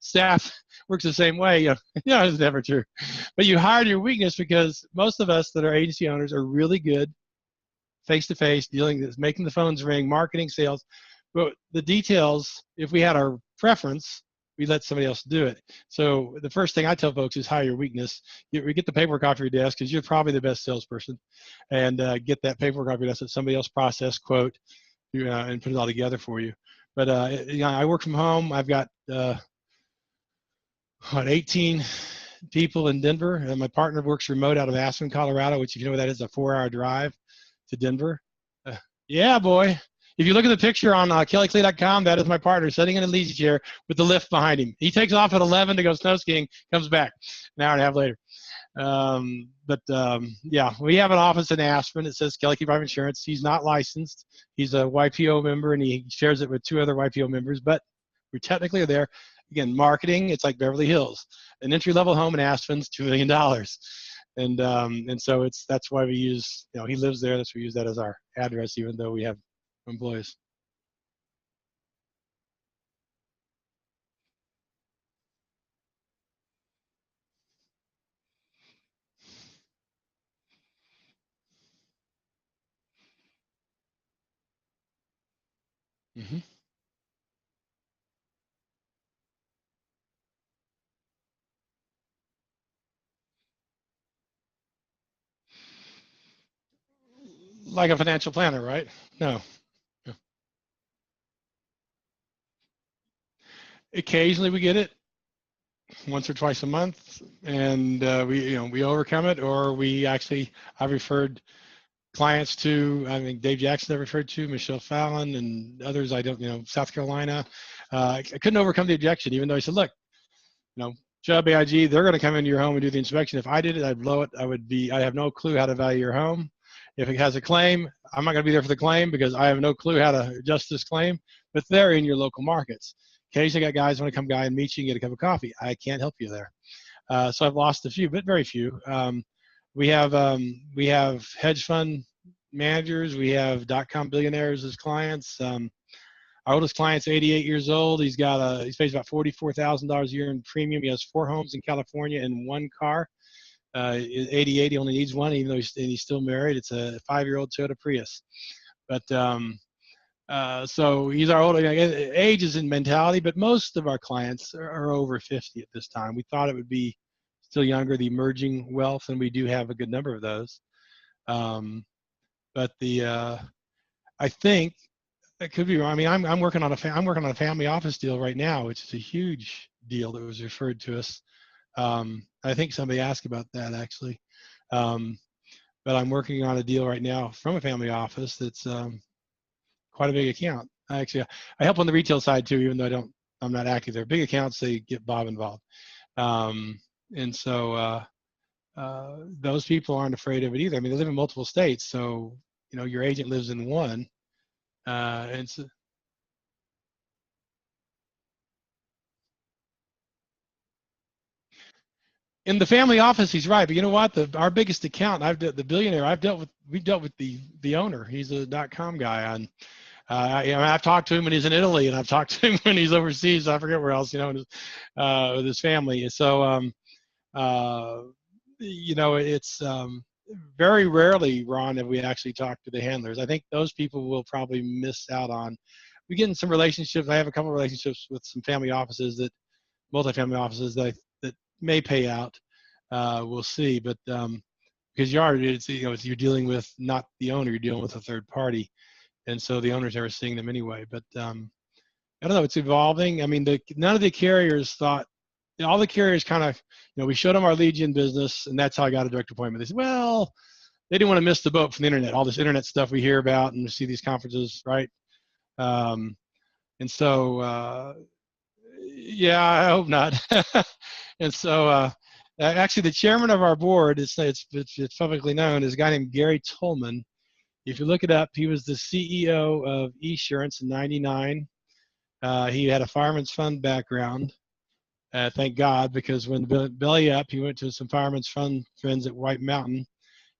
Staff works the same way. It's never true. But you hire your weakness because most of us that are agency owners are really good face-to-face, making the phones ring, marketing, sales. But the details, if we had our preference, we let somebody else do it. So the first thing I tell folks is hire your weakness. You get the paperwork off your desk because you're probably the best salesperson, and get that paperwork off your desk that somebody else process, quote, and put it all together for you. But I work from home. I've got 18 people in Denver, and my partner works remote out of Aspen, Colorado, which, if you know where that is, a 4-hour drive to Denver. Yeah, boy. If you look at the picture on kellyklee.com, that is my partner sitting in a leasy chair with the lift behind him. He takes off at 11 to go snow skiing, comes back an hour and a half later. Yeah, we have an office in Aspen. It says Kelly Klee Private Insurance. He's not licensed. He's a YPO member, and he shares it with 2 other YPO members, but we technically are there. Again, marketing, it's like Beverly Hills. An entry-level home in Aspen's $2 million. And so that's why we use, he lives there. That's why we use that as our address, even though we have employees. Mm-hmm. Like a financial planner, right? No. Occasionally we get it, once or twice a month, and we overcome it, or I've referred clients to, I mean, Dave Jackson I referred to, Michelle Fallon, and others I don't, South Carolina. I couldn't overcome the objection, even though I said, look, Chubb, AIG, they're going to come into your home and do the inspection. If I did it, I'd blow it. I have no clue how to value your home. If it has a claim, I'm not going to be there for the claim because I have no clue how to adjust this claim, but they're in your local markets. Occasionally I got guys want to come by and meet you and get a cup of coffee. I can't help you there. So I've lost a few, but very few. We have hedge fund managers. We have .com billionaires as clients. Our oldest client's 88 years old. He pays about $44,000 a year in premium. He has 4 homes in California and 1 car. 88, he only needs one, even though he's still married. It's a 5-year-old Toyota Prius. But so he's our older. Age is in mentality, but most of our clients are over 50 at this time. We thought it would be still younger, the emerging wealth, and we do have a good number of those. But I think it could be wrong. I mean, I'm working on a family office deal right now, which is a huge deal that was referred to us. I think somebody asked about that actually. But I'm working on a deal right now from a family office that's quite a big account. I help on the retail side too, even though I'm not active there. Big accounts, they get Bob involved. And so those people aren't afraid of it either. I mean, they live in multiple states, so your agent lives in one. And so, in the family office, he's right. But you know what? Our biggest account, the billionaire, we've dealt with the owner. He's a .com guy. And I've talked to him when he's in Italy, and I've talked to him when he's overseas. I forget where else, with his family. So, it's very rarely, Ron, have we actually talked to the handlers. I think those people will probably miss out on. We get in some relationships. I have a couple of relationships with some family offices multifamily offices that may pay out. We'll see, but because you're dealing with not the owner, you're dealing with a third party, and so the owner's never seeing them anyway. But I don't know, it's evolving. I mean, none of the carriers thought. All the carriers kind of, we showed them our lead gen business, and that's how I got a direct appointment. They said, well, they didn't want to miss the boat from the internet, all this internet stuff we hear about and we see these conferences, right? And so, yeah, I hope not. And so, actually, the chairman of our board, it's publicly known, is a guy named Gary Tolman. If you look it up, he was the CEO of Esurance in '99. He had a fireman's fund background. Thank God, because when belly up, he went to some fireman's fund friends at White Mountain,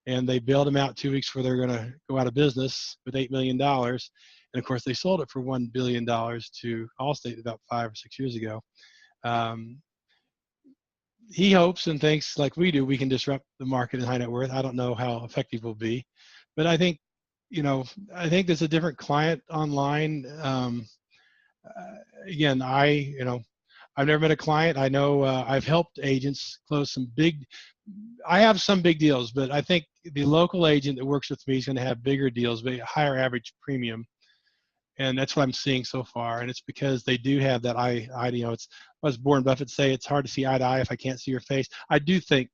and they bailed him out 2 weeks before they're going to go out of business with $8 million. And of course, they sold it for $1 billion to Allstate about 5 or 6 years ago. He hopes and thinks, like we do, we can disrupt the market in high net worth. I don't know how effective we'll be, but I think, there's a different client online. Again, I've never met a client. I know I've helped agents close I have some big deals, but I think the local agent that works with me is going to have bigger deals, but higher average premium. And that's what I'm seeing so far. And it's because they do have that as Warren Buffett say, it's hard to see eye to eye if I can't see your face. I do think,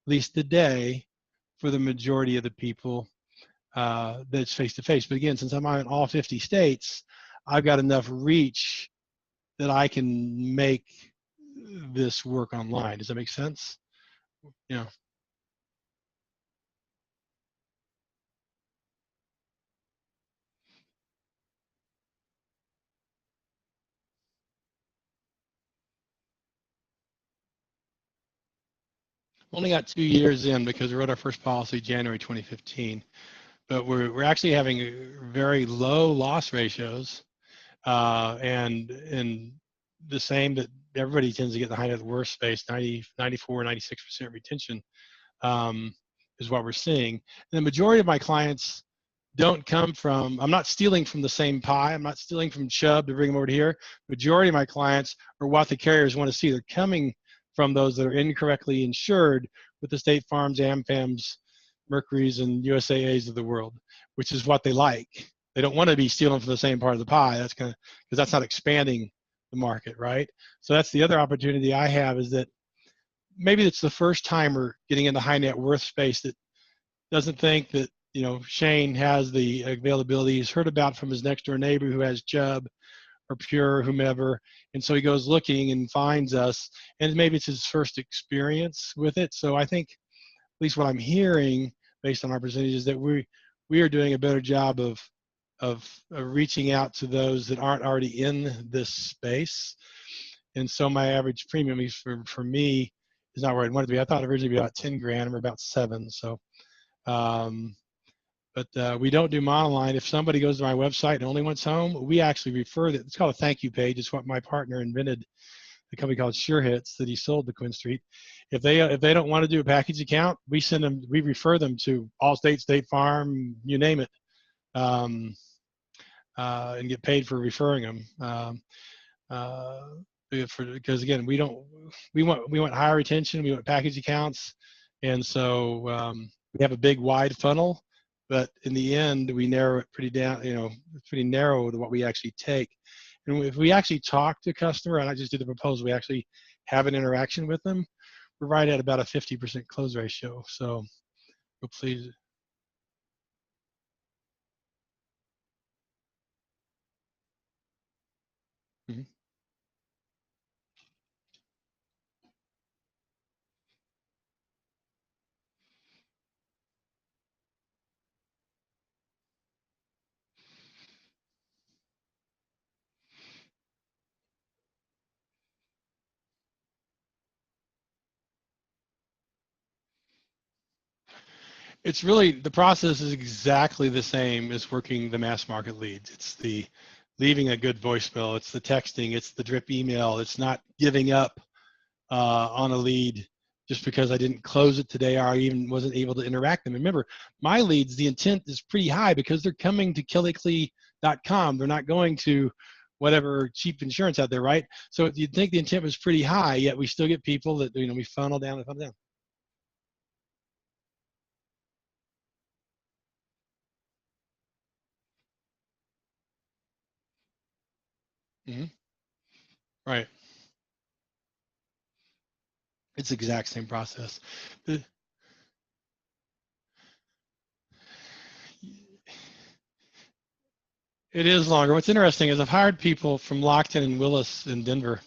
at least today, for the majority of the people, that's face to face. But again, since I'm in all 50 states, I've got enough reach that I can make this work online. Does that make sense? Yeah. Only got 2 years in because we wrote our first policy January 2015, but we're actually having very low loss ratios, and the same that everybody tends to get in the high net worth space, 94, 96% retention is what we're seeing. And the majority of my clients don't come from, I'm not stealing from the same pie. I'm not stealing from Chubb to bring them over to here. Majority of my clients are what the carriers want to see. They're coming from those that are incorrectly insured with the State Farms, AmFams, Mercuries, and USAAs of the world, which is what they like. They don't want to be stealing from the same part of the pie. Because that's not expanding the market, right? So that's the other opportunity I have, is that maybe it's the first timer getting in the high net worth space that doesn't think that Shane has the availability he's heard about from his next door neighbor who has Chubb or Pure or whomever, and so he goes looking and finds us, and maybe it's his first experience with it. So I think, at least what I'm hearing based on our percentages, that we are doing a better job of reaching out to those that aren't already in this space. And so my average premium for me is not where I'd want it to be. I thought originally it'd be about 10 grand, and we're about 7. So, but we don't do monoline. If somebody goes to my website and only wants home, we actually refer that. It's called a thank you page. It's what my partner invented a company called Sure Hits that he sold to Quinn Street. If they don't want to do a package account, we refer them to Allstate, State Farm, you name it, and get paid for referring them. Because again, we want higher retention, we want package accounts, and so we have a big wide funnel, but in the end we narrow it pretty down. It's pretty narrow to what we actually take. And if we actually talk to a customer and I just do the proposal, we actually have an interaction with them, we're right at about a 50% close ratio. So we're pleased. Mhm. It's really, the process is exactly the same as working the mass market leads. It's the leaving a good voicemail, it's the texting, it's the drip email, it's not giving up on a lead just because I didn't close it today or I even wasn't able to interact them. Remember, my leads, the intent is pretty high because they're coming to killiklee.com. They're not going to whatever cheap insurance out there, right? So you'd think the intent was pretty high, yet we still get people that, we funnel down and funnel down. Mm-hmm. Right. It's the exact same process. It is longer. What's interesting is I've hired people from Lockton and Willis in Denver,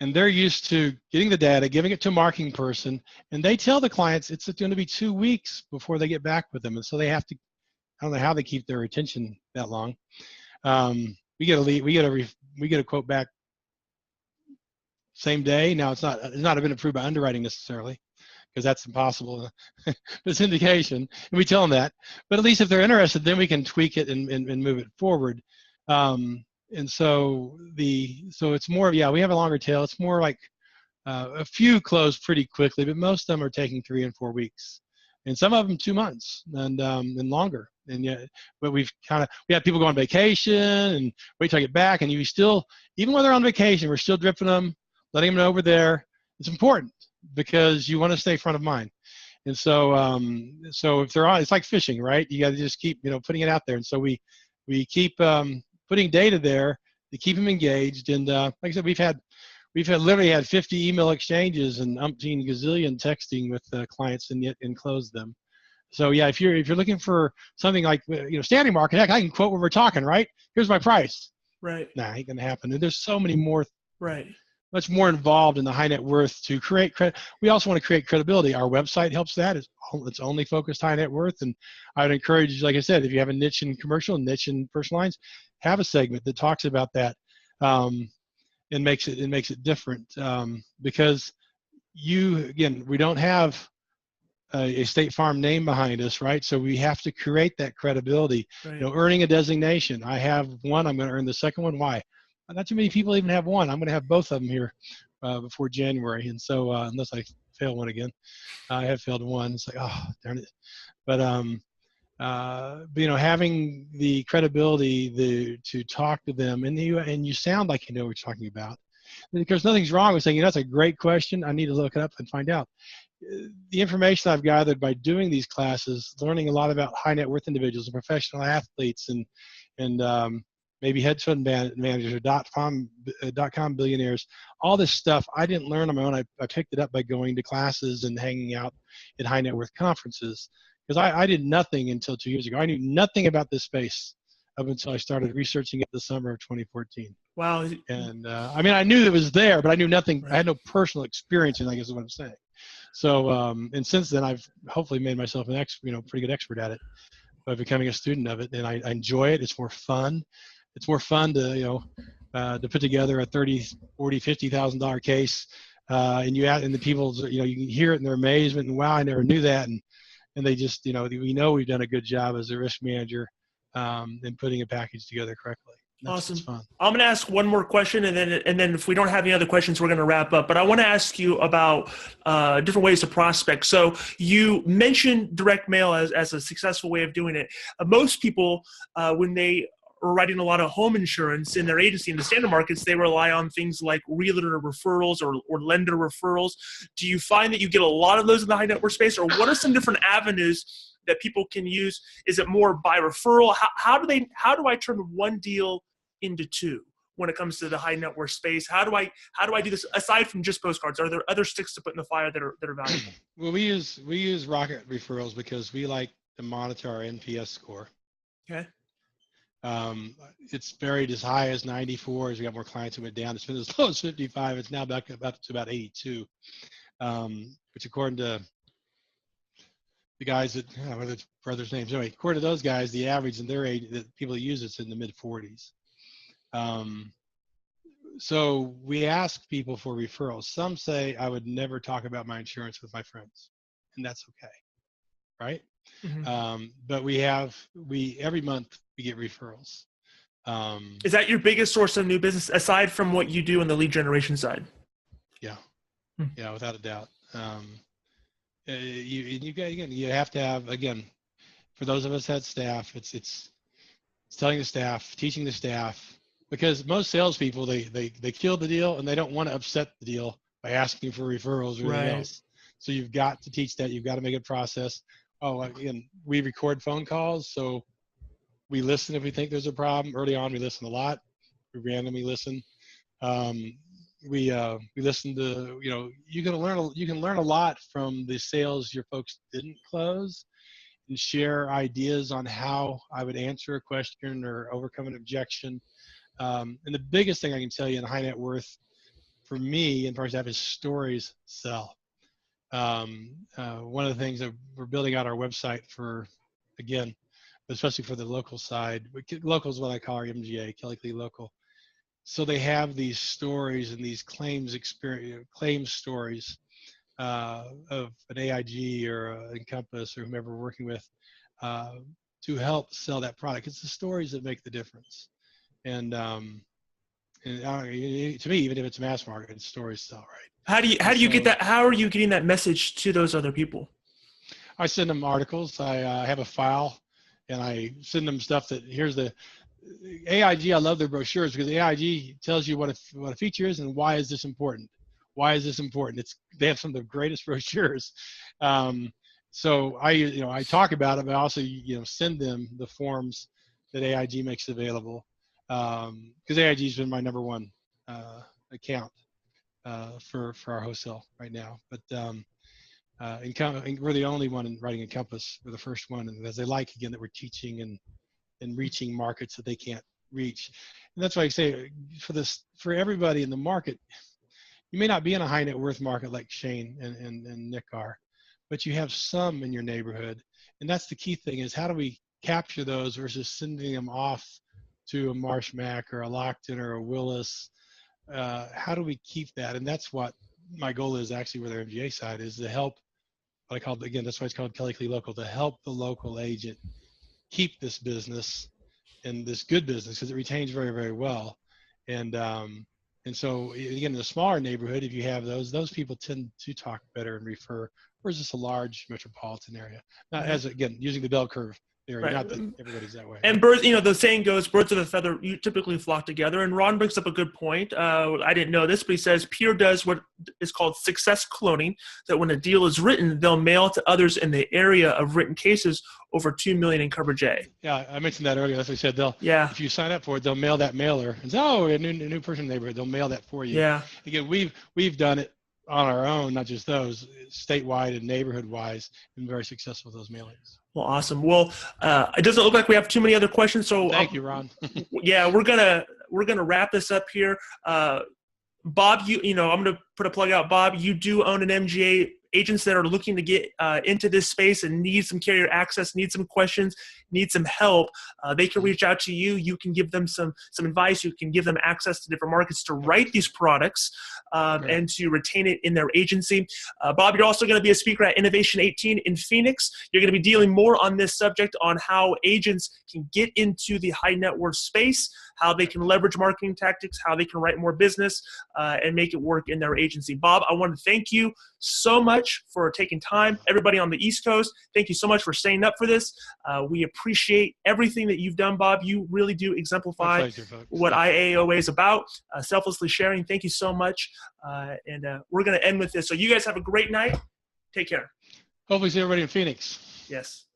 and they're used to getting the data, giving it to a marketing person, and they tell the clients it's going to be 2 weeks before they get back with them. And so they have to, I don't know how they keep their retention that long. We get a lead, we get a quote back same day. Now it's not been approved by underwriting necessarily, because that's impossible. It's indication, and we tell them that. But at least if they're interested, then we can tweak it and move it forward. And so it's more, yeah, we have a longer tail. It's more like a few close pretty quickly, but most of them are taking 3 and 4 weeks, and some of them 2 months and longer. And yet, but we have people go on vacation and wait till I get back, and you still, even when they're on vacation, we're still dripping them, letting them know we're there. It's important because you want to stay front of mind. And so so if they're on, it's like fishing, right? You got to just keep putting it out there. And so we keep putting data there to keep them engaged. And like I said, we've literally had 50 email exchanges and umpteen gazillion texting with clients and closed them. So yeah, if you're looking for something like standing market, heck, I can quote what we're talking, right? Here's my price. Right. Nah, ain't gonna happen. And there's so many more. Right. Much more involved in the high net worth to create credit. We also want to create credibility. Our website helps that. It's only focused high net worth. And I would encourage, like I said, if you have a niche in commercial, niche in personal lines, have a segment that talks about that and makes it different. Because we don't have a State Farm name behind us, right? So we have to create that credibility. Right. Earning a designation. I have one. I'm going to earn the second one. Why? Not too many people even have one. I'm going to have both of them here before January. And so unless I fail one again, I have failed one. It's like, oh, darn it. But having the credibility to talk to them, and you sound like you know what you're talking about. Because nothing's wrong with saying, that's a great question. I need to look it up and find out. The information I've gathered by doing these classes, learning a lot about high net worth individuals and professional athletes and maybe hedge fund managers or dot-com billionaires, all this stuff I didn't learn on my own. I picked it up by going to classes and hanging out at high net worth conferences, because I did nothing until 2 years ago. I knew nothing about this space up until I started researching it the summer of 2014. Wow. And I knew it was there, but I knew nothing. Right. I had no personal experience, and I guess is what I'm saying. So, and since then I've hopefully made myself an pretty good expert at it by becoming a student of it, and I enjoy it. It's more fun. It's more fun to to put together a $30,000, $40,000, $50,000 case, and the people you can hear it in their amazement and wow, I never knew that, and they just we know we've done a good job as a risk manager in putting a package together correctly. That's Awesome. what's fun. I'm going to ask one more question, and then if we don't have any other questions, we're going to wrap up. But I want to ask you about different ways to prospect. So you mentioned direct mail as a successful way of doing it. Most people, when they are writing a lot of home insurance in their agency in the standard markets, they rely on things like realtor referrals or lender referrals. Do you find that you get a lot of those in the high net worth space, or what are some different avenues that people can use? Is it more by referral? How do I turn one deal into two when it comes to the high net worth space? How do I do this aside from just postcards? Are there other sticks to put in the fire that are valuable? Well, we use Rocket referrals because we like to monitor our NPS score. Okay. It's varied as high as 94 as we got more clients who went down. It's been as low as 55. It's now back up to about 82, which according to the guys that, what are the brothers' names? Anyway, according to those guys, the average in their age, the people that use it's in the mid 40s. So we ask people for referrals. Some say I would never talk about my insurance with my friends, and that's okay, right? Mm-hmm. But every month we get referrals. Is that your biggest source of new business aside from what you do on the lead generation side? Yeah, yeah, without a doubt. You have to have, again, for those of us that staff, it's telling the staff, teaching the staff, because most salespeople they kill the deal and they don't want to upset the deal by asking for referrals or anything else. So you've got to teach that. You've got to make it a process. Oh, again, we record phone calls, so we listen if we think there's a problem. Early on, we listen a lot. We randomly listen. We listen to, you can learn a lot from the sales your folks didn't close, and share ideas on how I would answer a question or overcome an objection. And the biggest thing I can tell you in high net worth for me and for our staff is stories sell. One of the things that we're building out our website for, again, especially for the local side, local is what I call our MGA, Kelly Klee Local. So they have these stories and these claims stories of an AIG or Encompass or whomever we're working with to help sell that product. It's the stories that make the difference. And to me, even if it's mass market, it's stories sell, right? How do you get that? How are you getting that message to those other people? I send them articles. I have a file, and I send them stuff that here's the AIG. I love their brochures because AIG tells you what a feature is and why is this important. Why is this important? They have some of the greatest brochures. So I talk about it, but I also send them the forms that AIG makes available. Because AIG has been my number one account for our wholesale right now. But we're the only one writing Encompass. We're the first one, and as they like, again, that we're teaching and reaching markets that they can't reach. And that's why I say for everybody in the market, you may not be in a high net worth market like Shane and Nick are, but you have some in your neighborhood. And that's the key thing is how do we capture those versus sending them off to a Marsh Mac or a Lockton or a Willis? How do we keep that? And that's what my goal is actually with our MGA side is to help, what I call, again, that's why it's called Kelly Klee Local, to help the local agent keep this business and this good business because it retains very, very well. And so again, in a smaller neighborhood, if you have those people tend to talk better and refer, versus a large metropolitan area. Not as, again, using the bell curve area, right. Not that everybody's that way. And birds, the saying goes, birds of a feather, you typically flock together. And Ron brings up a good point. I didn't know this, but he says Peer does what is called success cloning, that when a deal is written, they'll mail it to others in the area of written cases over 2 million in coverage A. Yeah, I mentioned that earlier. That's what I said. If you sign up for it, they'll mail that mailer and say, oh, a new person in the neighborhood. They'll mail that for you. Yeah. Again, we've done it on our own, not just those, statewide and neighborhood-wise, been very successful with those mailings. Well, awesome. Well, it doesn't look like we have too many other questions. So thank you, Ron. Yeah, we're gonna wrap this up here. Bob, I'm gonna put a plug out. Bob, you do own an MGA. Agents that are looking to get into this space and need some carrier access, need some questions, need some help, they can reach out to you. You can give them some advice. You can give them access to different markets to write these products and to retain it in their agency. Bob, you're also going to be a speaker at Innovation 18 in Phoenix. You're going to be dealing more on this subject on how agents can get into the high net worth space, how they can leverage marketing tactics, how they can write more business, and make it work in their agency. Bob, I want to thank you so much for taking time. Everybody on the East Coast, thank you so much for staying up for this. We appreciate everything that you've done, Bob. You really do exemplify what IAOA is about, selflessly sharing. Thank you so much. And we're going to end with this. So you guys have a great night. Take care. Hopefully see everybody in Phoenix. Yes.